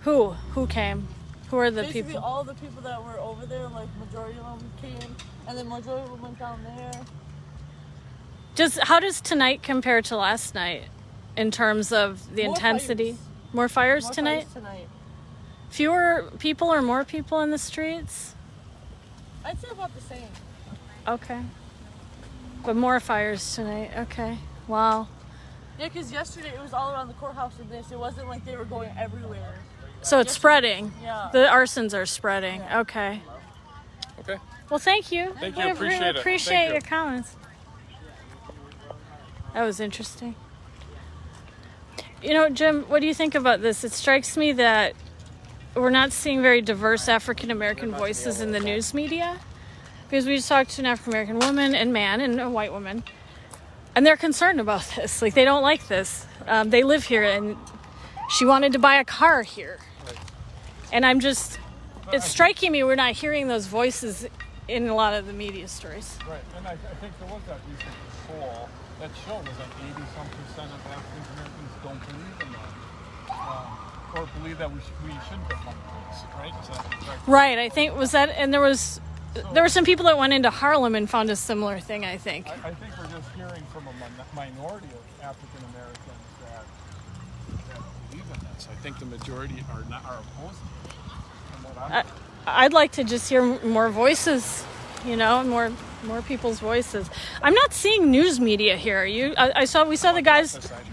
Who came? Who are the Basically, people? all the people that were over there, like majority of them came, and then majority of them went down there. How does tonight compare to last night in terms of the More intensity? fires. More fires More tonight? fires tonight. Fewer people or more people in the streets? I'd say about the same. Okay. But more fires tonight. Okay. Wow. Yeah, because yesterday it was all around the courthouse and this. It wasn't like they were going everywhere. So it's spreading. Yeah. The arsons are spreading. Okay. Okay. Well, thank you. Thank you. I Appreciate really it. appreciate Thank you. your comments. That was interesting. You know, Jim, what do you think about this? It strikes me that we're not seeing very diverse African American voices in the news media. Because we just talked to an African American woman and man and a white woman, and they're concerned about this. Like, they don't like this. They live here, and she wanted to buy a car here. And it's striking me we're not hearing those voices in a lot of the media stories. Right, and I think there was that recent poll that showed that 80-some% of African Americans don't believe in that, or believe that we shouldn't defund police, right? Is that correct? Right, I think was that, and there were some people that went into Harlem and found a similar thing, I think. I think we're just hearing from a minority of African Americans that believe in this. I think the majority are opposed to it. From what I'm I'd like to just hear more voices, more people's voices. I'm not seeing news media here. We saw the guys. Beside you.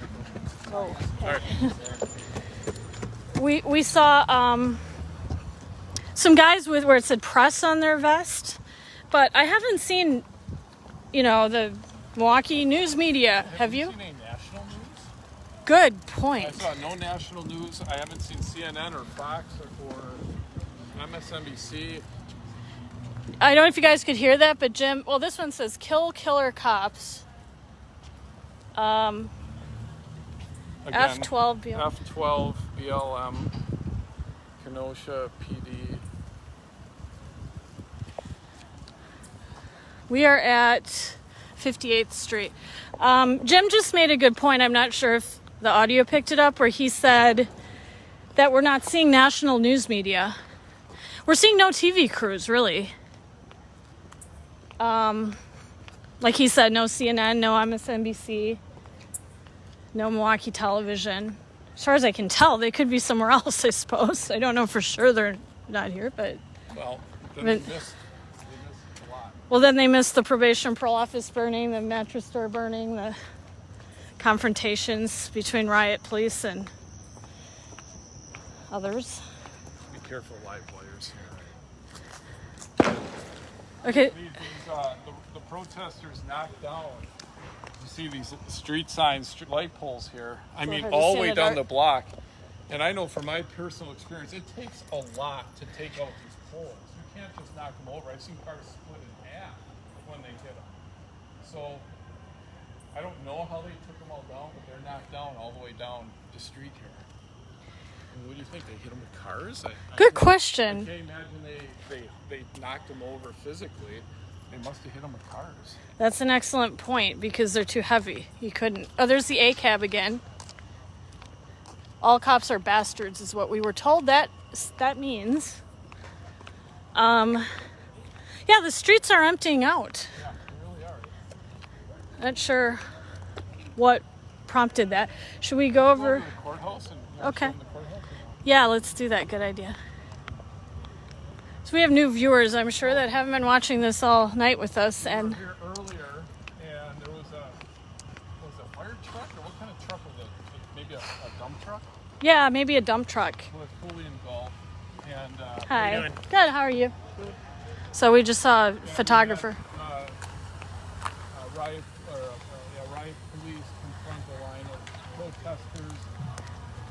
Oh, All right. we saw some guys with where it said press on their vest, but I haven't seen, the Milwaukee news media. Have you? Seen any national news? Good I point. saw no national news. I haven't seen CNN or Fox or MSNBC. I don't know if you guys could hear that, but Jim, well, this one says kill killer cops. Again, F12 BLM. F12 BLM, Kenosha PD. We are at 58th Street. Jim just made a good point. I'm not sure if the audio picked it up, where he said that we're not seeing national news media. We're seeing no TV crews, really. Like he said, no CNN, no MSNBC, no Milwaukee television. As far as I can tell, they could be somewhere else, I suppose. I don't know for sure they're not here, but Well, then But- they missed a lot. Well, then they missed the probation parole office burning, the mattress store burning, the confrontations between riot police and others. Be careful, live wires. Okay. The protesters knocked down. You see these street signs, light poles here. I mean, all the way down the block. And I know from my personal experience, it takes a lot to take out these poles. You can't just knock them over. I've seen cars split in half when they hit them. So I don't know how they took them all down, but they're knocked down all the way down the street here. And what do you think? They hit them with cars? Good question. I can't imagine they knocked them over physically. They must have hit them with cars. That's an excellent point because they're too heavy. You couldn't. Oh, there's the ACAB again. All cops are bastards is what we were told that means. Yeah, the streets are emptying out. Yeah, they really are. Not sure what prompted that. Should we go over? Go to the courthouse and Okay. show them the courthouse? Yeah, let's do that. Good idea. So we have new viewers, I'm sure, that haven't been watching this all night with us. We And were here earlier, and there was a fire truck, or what kind of truck was it? Maybe a dump truck? yeah, maybe a dump truck. Was fully engulfed. And Hi. Good. How are you? So we just saw a photographer. Riot police confront a line of protesters.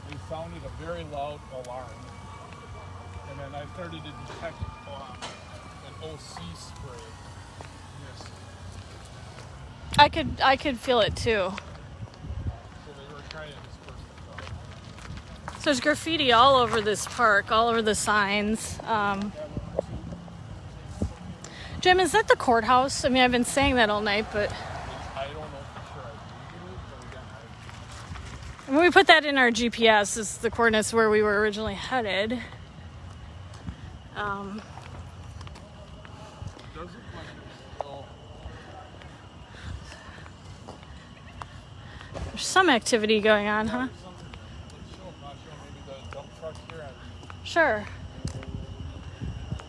They sounded a very loud alarm. And then I started to detect an OC spray. Yes. I could feel it too. So they were trying to disperse the crowd. So there's graffiti all over this park, all over the signs. Jim, is that the courthouse? I mean, I've been saying that all night, but I don't know for sure. I believe it is, but again, when we put that in our GPS, is the coordinates where we were originally headed. it doesn't look like it's still. There's some activity going on, huh? Something. Let's show. I'm not sure. Maybe the dump truck here. Sure.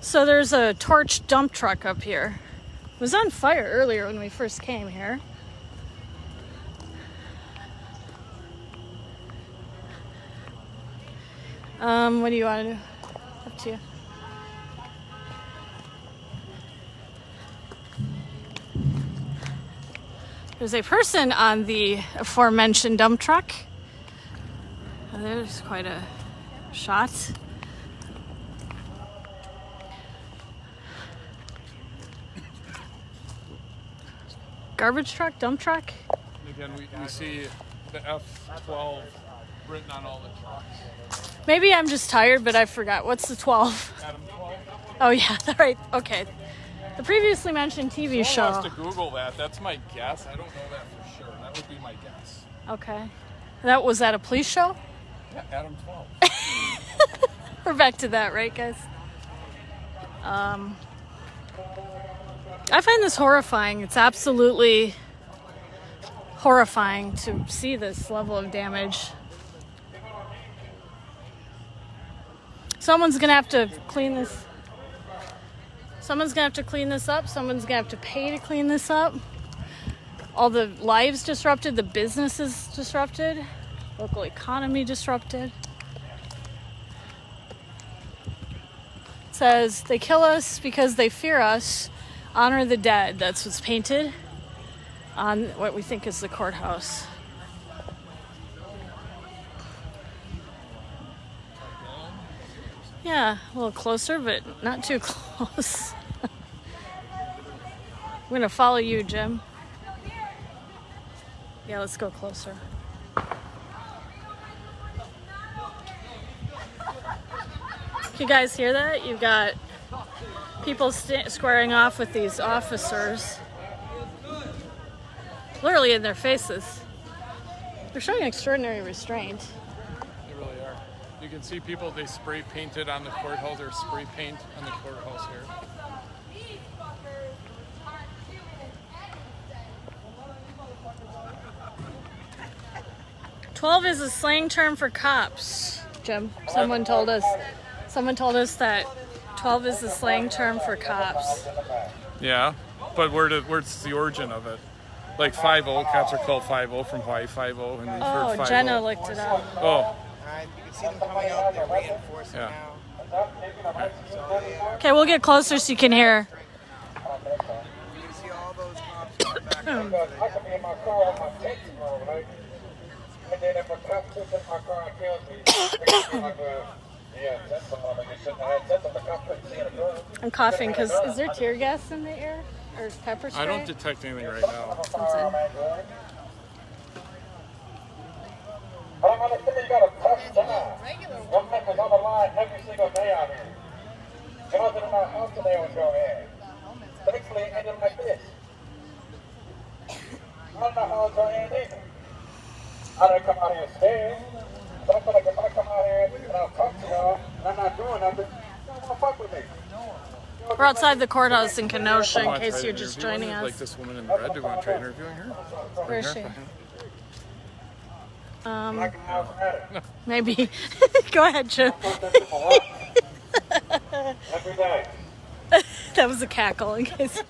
So there's a torch dump truck up here. It was on fire earlier when we first came here. What do you want to do? Up to you. There's a person on the aforementioned dump truck. There's quite a shot. Garbage truck, dump truck. Again, we see the F12 written on all the trucks. Maybe I'm just tired, but I forgot. What's the 12? Adam 12. Oh, yeah, right. Okay. The previously mentioned TV Someone show. has to Google that. That's my guess. I don't know that for sure. That would be my guess. Okay. Was that a police show? Yeah, Adam 12. We're back to that, right, guys? I find this horrifying. It's absolutely horrifying to see this level of damage. Someone's gonna have to clean this. Someone's gonna have to clean this up. Someone's gonna have to pay to clean this up. All the lives disrupted, the businesses disrupted, local economy disrupted. It says, they kill us because they fear us. Honor the dead. That's what's painted on what we think is the courthouse. Yeah, a little closer, but not too close. I'm gonna follow you, Jim. Yeah, let's go closer. Can you guys hear that? You've got people squaring off with these officers. Literally in their faces. They're showing extraordinary restraint. They really are. You can see people, they spray painted on the courthouse, or spray paint on the courthouse here. "12 is a slang term for cops, Jim. Someone told us that 12 is a slang term for cops. Yeah. But where's the origin of it? Like 5-0, cops are called 5-0 from Hawaii 5-0, and we've heard 5-0. Jenna looked it up. Oh, Alright, you can see them coming up. They're reinforcing Yeah. now. So they are. Okay, we'll get closer so you can hear. You can see all those cops going back up. I could be in my car on my taxi roll, right? And then if a cop sits in my car and kills me, it's like, yeah, that's the moment you shouldn't have. That's what the cop couldn't see in a car. I'm coughing because is there tear gas in the air or pepper spray? I don't detect anything right now. But I'm understanding you got a tough job. Your life is on the line every single day out here. When I was in my house today with your ass. Thankfully, it ended like this. I don't know how it's going to end either. I didn't come out here scared. But I feel like if I come out here and I'll talk to y'all and I'm not doing nothing, you don't want to fuck with me. We're outside the courthouse in Kenosha in case you're just joining Like us. this woman in red, do we want to try interviewing her? Where is she? Like an house matter. Maybe. Go ahead, Jim. Every day. That was a cackle in case.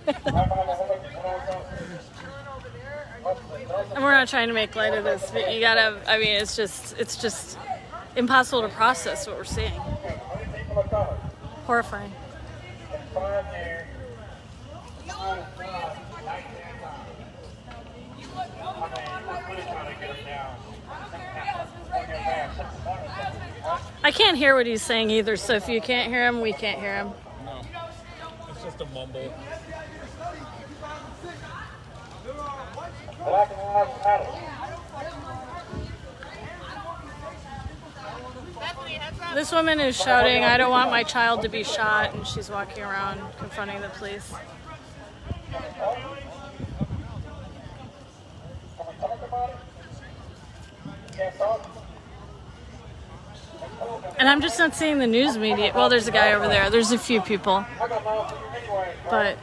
And we're not trying to make light of this, but you gotta, I mean, it's just impossible to process what we're seeing. Horrifying. I can't hear what he's saying either, so if you can't hear him, we can't hear him. No. It's just a mumble. Black and lives matter. This woman is shouting, "I don't want my child to be shot," and she's walking around confronting the police. Can we talk about it? Can't talk? And I'm just not seeing the news media. Well, there's a guy over there. There's a few people. I got love for you anyway. But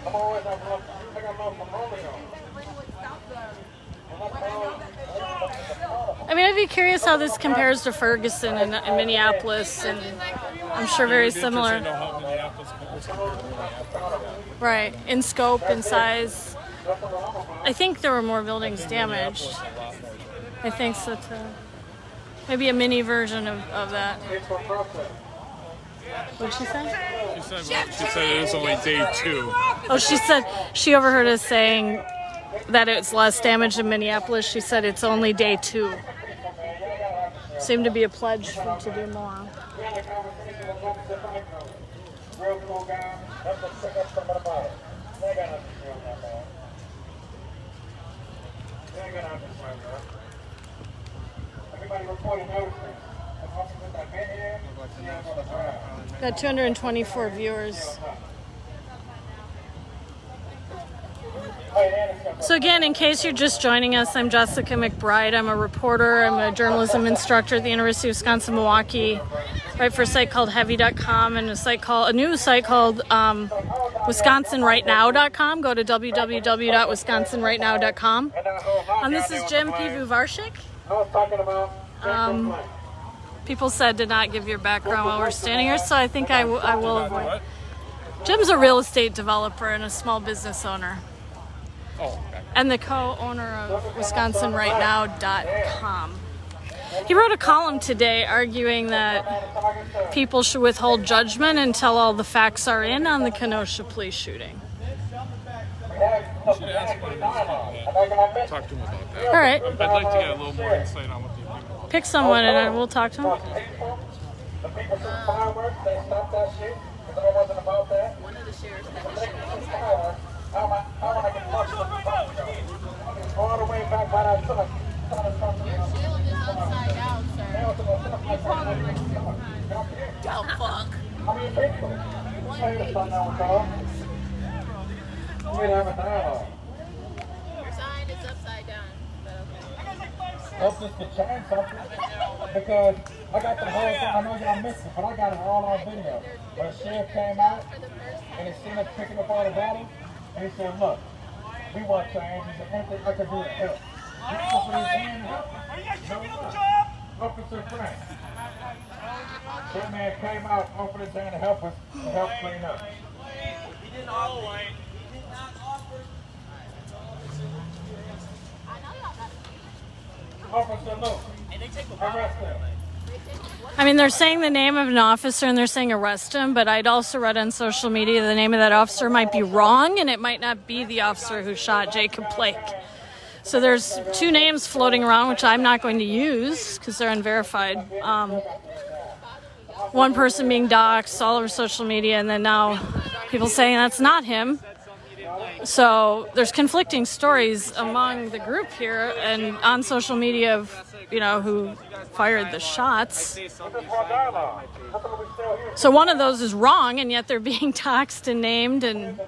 I'm always have love. I got love for Romeo. I mean, I'd be curious how this compares to Ferguson and Minneapolis, and I'm sure very similar. Right, in scope, in size. I think there were more buildings damaged. I think so too. Maybe a mini version of that. What'd she say? She said it is only day 2. Oh, she said she overheard us saying that it's less damage in Minneapolis. She said it's only day 2. Seemed to be a pledge to do more. Real cool guy. That's what's sick up something about it. They ain't got nothing to do with that, man. They ain't got nothing to do with that. Everybody reporting everything. The officers that been here, see them on the ground. Got 224 viewers. So again, in case you're just joining us, I'm Jessica McBride. I'm a reporter. I'm a journalism instructor at the University of Wisconsin-Milwaukee. Write for a site called Heavy.com and a new site called WisconsinRightNow.com. Go to www.wisconsinrightnow.com. And this is Jim Pivovarshik. I was talking about People said to not give your background while we're standing here, so I think I will avoid. Jim's a real estate developer and a small business owner. Oh, okay. And the co-owner of WisconsinRightNow.com. He wrote a column today arguing that people should withhold judgment until all the facts are in on the Kenosha police shooting. You should ask one of those people. Talk to him about that. All right, I'd like to get a little more insight on what they think. pick someone and we'll talk to him. the people from fireworks, they stopped that shit because it wasn't about that. One of the sheriffs had They to shoot. can shoot fireworks. How am I getting lost in the front? All the way back by that truck. Your shield is upside down, sir. Oh, fuck. How many people? Say this right now, Carl. We need to have a dialogue. Your sign is upside down. But okay. Hope this could change something. Because I got the whole thing. I know y'all missed it, but I got it all on video. When the sheriff came out and he seen us picking up all the bottles, and he said, look, we want change. He said, anything I can do to help. He offered his hand to help. Are you guys doing your job? Officer Frank. That man came out, offered his hand to help us, to help clean up. He didn't all white. He Officer, look. Arrest him. I mean, they're saying the name of an officer and they're saying arrest him, but I'd also read on social media the name of that officer might be wrong and it might not be the officer who shot Jacob Blake. So there's two names floating around, which I'm not going to use because they're unverified. One person being doxxed all over social media, and then now people saying that's not him. So there's conflicting stories among the group here and on social media of, who fired the shots. So one of those is wrong, and yet they're being doxxed and named, and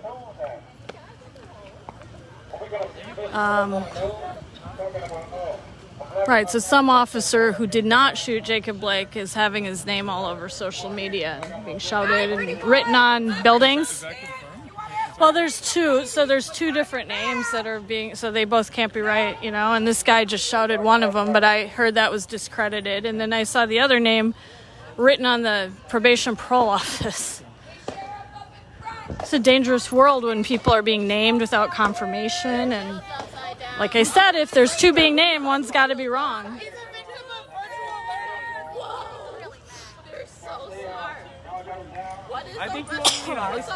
right, so some officer who did not shoot Jacob Blake is having his name all over social media and being shouted and written on buildings. Well, there's two different names that are being, so they both can't be right, and this guy just shouted one of them, but I heard that was discredited, and then I saw the other name written on the probation parole office. It's a dangerous world when people are being named without confirmation, and like I said, if there's two being named, one's got to be wrong. They're so smart. What is I think you the want to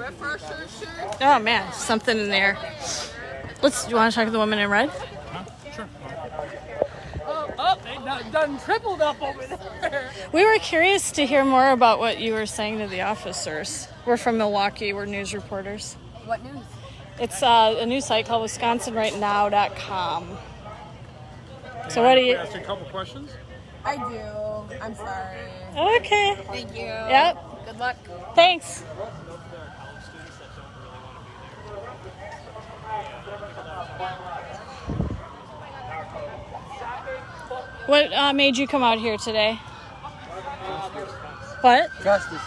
refresher shirt? Oh man, something in there. Do you want to talk to the woman in red? Sure. Oh, they done tripled up over there. We were curious to hear more about what you were saying to the officers. We're from Milwaukee. We're news reporters. What news? It's a news site called WisconsinRightNow.com. So what do you... Ask you a couple questions. I do. I'm sorry. Okay. Thank you. Yep. Good luck. Thanks. What made you come out here today? What? Justice.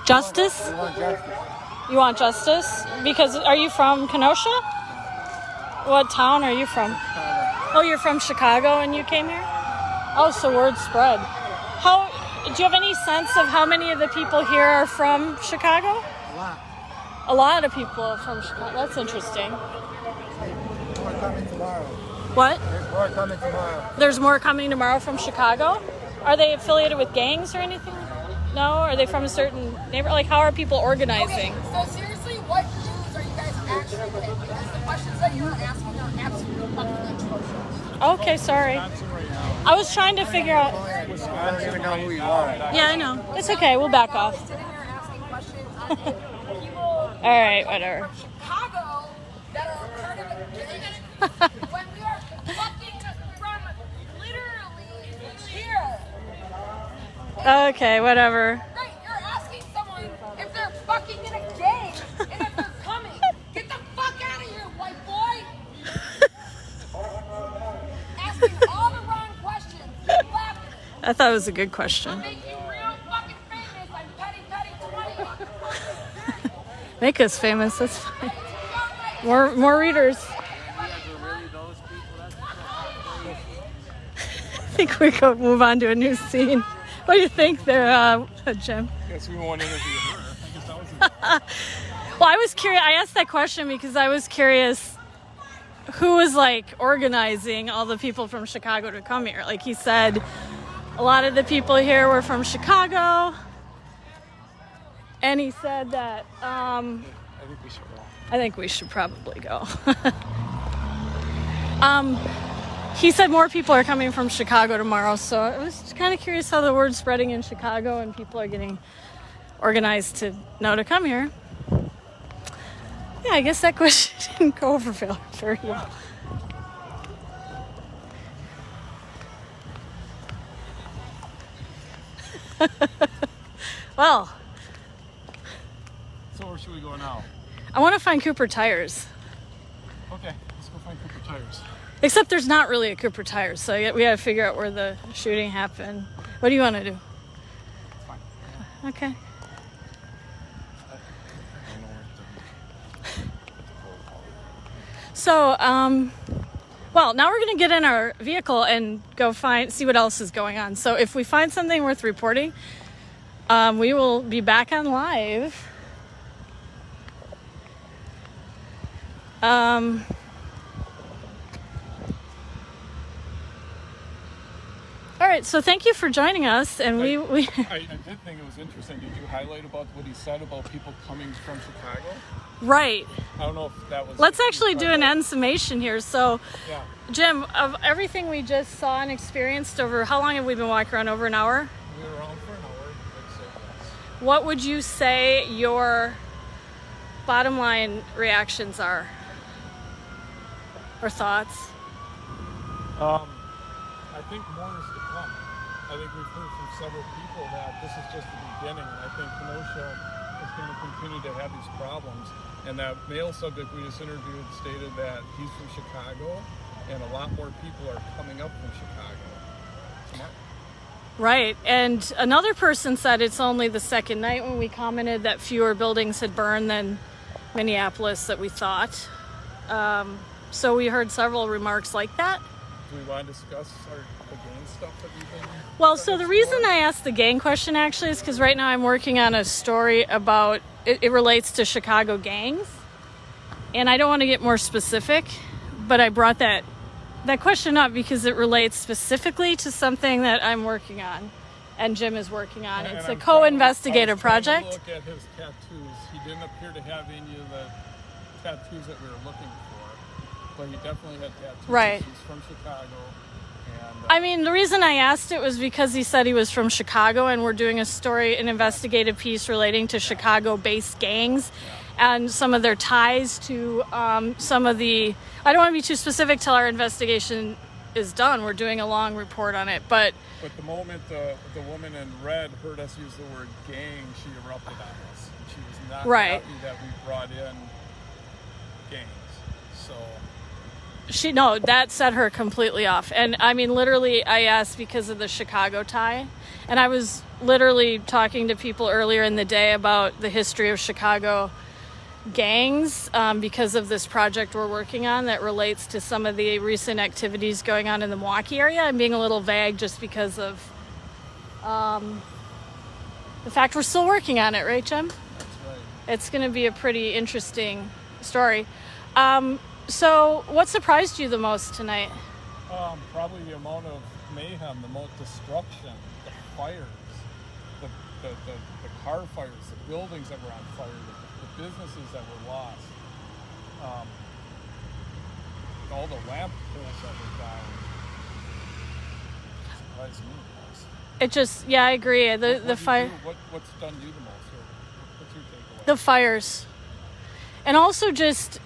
Justice? We want justice. You want justice? Because are you from Kenosha? What town are you from? Oh, you're from Chicago and you came here? Oh, so word spread. Do you have any sense of how many of the people here are from Chicago? A lot. A lot of people are from Chicago. That's interesting. More coming tomorrow. What? There's more coming tomorrow. There's more coming tomorrow from Chicago? Are they affiliated with gangs or anything? No? Are they from a certain neighborhood? Like, how are people organizing? So seriously, what news are you guys actually getting? Because the questions that you're asking are absolutely fucking atrocious. Okay, sorry. I was trying to figure out... I don't even know who you are. Yeah, I know. It's okay. We'll back off. Sitting here asking questions on people All right, whatever. from Chicago that are part of the gang when we are fucking from literally here. Okay, whatever. Right, you're asking someone if they're fucking in a gang and if they're coming. Get the fuck out of here, white boy! Asking all the wrong questions. Keep laughing. I thought it was a good question. I'll make you real fucking famous. I'm petty 20. Make us famous. That's fine. More readers. I think we could move on to a new scene. What do you think there, Jim? Guess we won't interview her. I guess that was Well, I was curious. I asked that question because I was curious who was like organizing all the people from Chicago to come here. Like he said, a lot of the people here were from Chicago. And he said that, I think we should go. I think we should probably go. He said more people are coming from Chicago tomorrow, so I was kind of curious how the word's spreading in Chicago and people are getting organized to know to come here. Yeah, I guess that question didn't go over very well. Well, So where should we go now? I want to find Cooper Tires. Okay, let's go find Cooper Tires. Except there's not really a Cooper Tires, so we got to figure out where the shooting happened. What do you want to do? Fine. Okay. So, well, now we're going to get in our vehicle and go see what else is going on. So if we find something worth reporting, we will be back on live. right, so thank you for joining us, and we I did think it was interesting. Did you highlight about what he said about people coming from Chicago? right. I don't know if that was... Let's actually do an end summation here. So, Yeah. Jim, of everything we just saw and experienced over, how long have we been walking around? Over an hour? We were around for an hour, I'd say, yes. What would you say your bottom line reactions are? Or thoughts? I think more is to come. I think we've heard from several people that this is just the beginning, and I think Kenosha is going to continue to have these problems. And that male subject we just interviewed stated that he's from Chicago, and a lot more people are coming up from Chicago. Smart. Right, and another person said it's only the second night when we commented that fewer buildings had burned than Minneapolis that we thought. So we heard several remarks like that. Do we want to discuss the gang stuff that we've been... Well, so the reason I asked the gang question actually is because right now I'm working on a story about, it relates to Chicago gangs. And I don't want to get more specific, but I brought that question up because it relates specifically to something that I'm working on and Jim is working on. It's a co-investigative project. Look at his tattoos. He didn't appear to have any of the tattoos that we were looking for, but he definitely had tattoos. Right. He's from Chicago. And, I mean, the reason I asked it was because he said he was from Chicago, and we're doing a story, an investigative piece relating to Chicago-based gangs and some of their ties to some of the... I don't want to be too specific till our investigation is done. We're doing a long report on it, but the moment the woman in red heard us use the word gang, she erupted on us. And she was not happy that we brought in gangs. So... that set her completely off. And I mean, literally, I asked because of the Chicago tie. And I was literally talking to people earlier in the day about the history of Chicago gangs because of this project we're working on that relates to some of the recent activities going on in the Milwaukee area. I'm being a little vague just because of the fact we're still working on it, right, Jim? That's right. It's going to be a pretty interesting story. So what surprised you the most tonight? Probably the amount of mayhem, the most destruction, the fires, the car fires, the buildings that were on fire, the businesses that were lost, all the lamp poles that were down. It surprised me the most. It just, yeah, I agree. The fire. What's done you the most? Or what's your takeaway? The fires, and also just,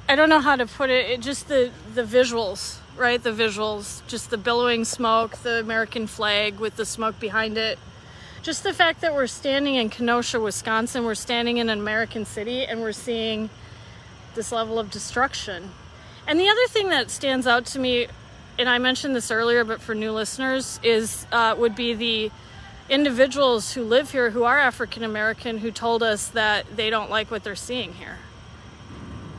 I don't know how to put it. Just the visuals, right? The visuals, just the billowing smoke, the American flag with the smoke behind it. Just the fact that we're standing in Kenosha, Wisconsin, we're standing in an American city, and we're seeing this level of destruction. And the other thing that stands out to me, and I mentioned this earlier, but for new listeners, is would be the individuals who live here who are African American who told us that they don't like what they're seeing here.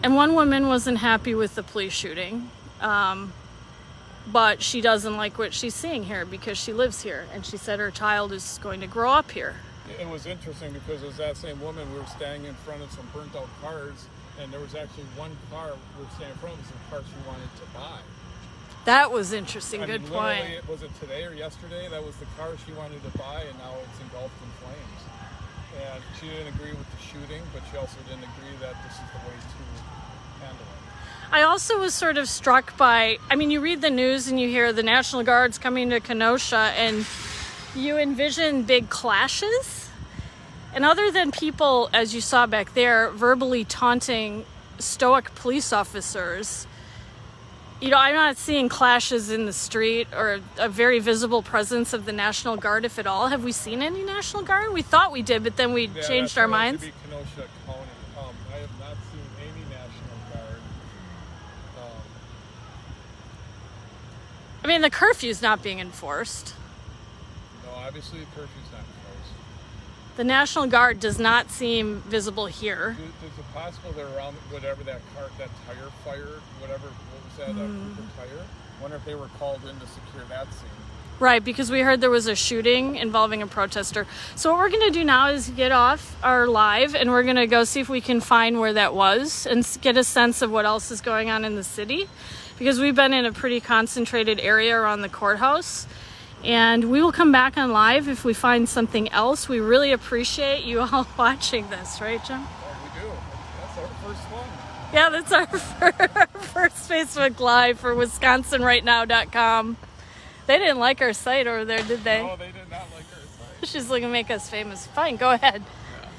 And one woman wasn't happy with the police shooting, but she doesn't like what she's seeing here because she lives here, and she said her child is going to grow up here. It was interesting because it was that same woman. We were standing in front of some burnt out cars, and there was actually one car we were standing in front of, some car she wanted to buy. That was interesting. I Good mean, point. Was it today or yesterday? That was the car she wanted to buy, and now it's engulfed in flames. And she didn't agree with the shooting, but she also didn't agree that this is the way to handle it. I also was sort of struck by, I mean, you read the news and you hear the National Guard's coming to Kenosha, and you envision big clashes. And other than people, as you saw back there, verbally taunting stoic police officers, you know, I'm not seeing clashes in the street or a very visible presence of the National Guard, if at all. Have we seen any National Guard? We thought we did, but then we changed our minds. Maybe Kenosha County. I have not seen any National Guard. I mean, the curfew's not being enforced. No, obviously the curfew's not enforced. The National Guard does not seem visible here. Is it possible they're around whatever that tire fire, whatever, what was that, Cooper tire? I wonder if they were called in to secure that scene. Right, because we heard there was a shooting involving a protester. So what we're going to do now is get off our live and we're going to go see if we can find where that was and get a sense of what else is going on in the city, because we've been in a pretty concentrated area around the courthouse. And we will come back on live if we find something else. We really appreciate you all watching this, right, Jim? We do. That's our first one. Yeah, that's our first Facebook Live for WisconsinRightNow.com. They didn't like our site over there, did they? No, they did not like our site. She's looking to make us famous. Fine, go ahead.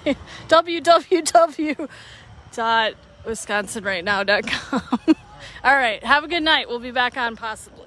Yeah. www.wisconsinrightnow.com. All right, have a good night. We'll be back on possibly.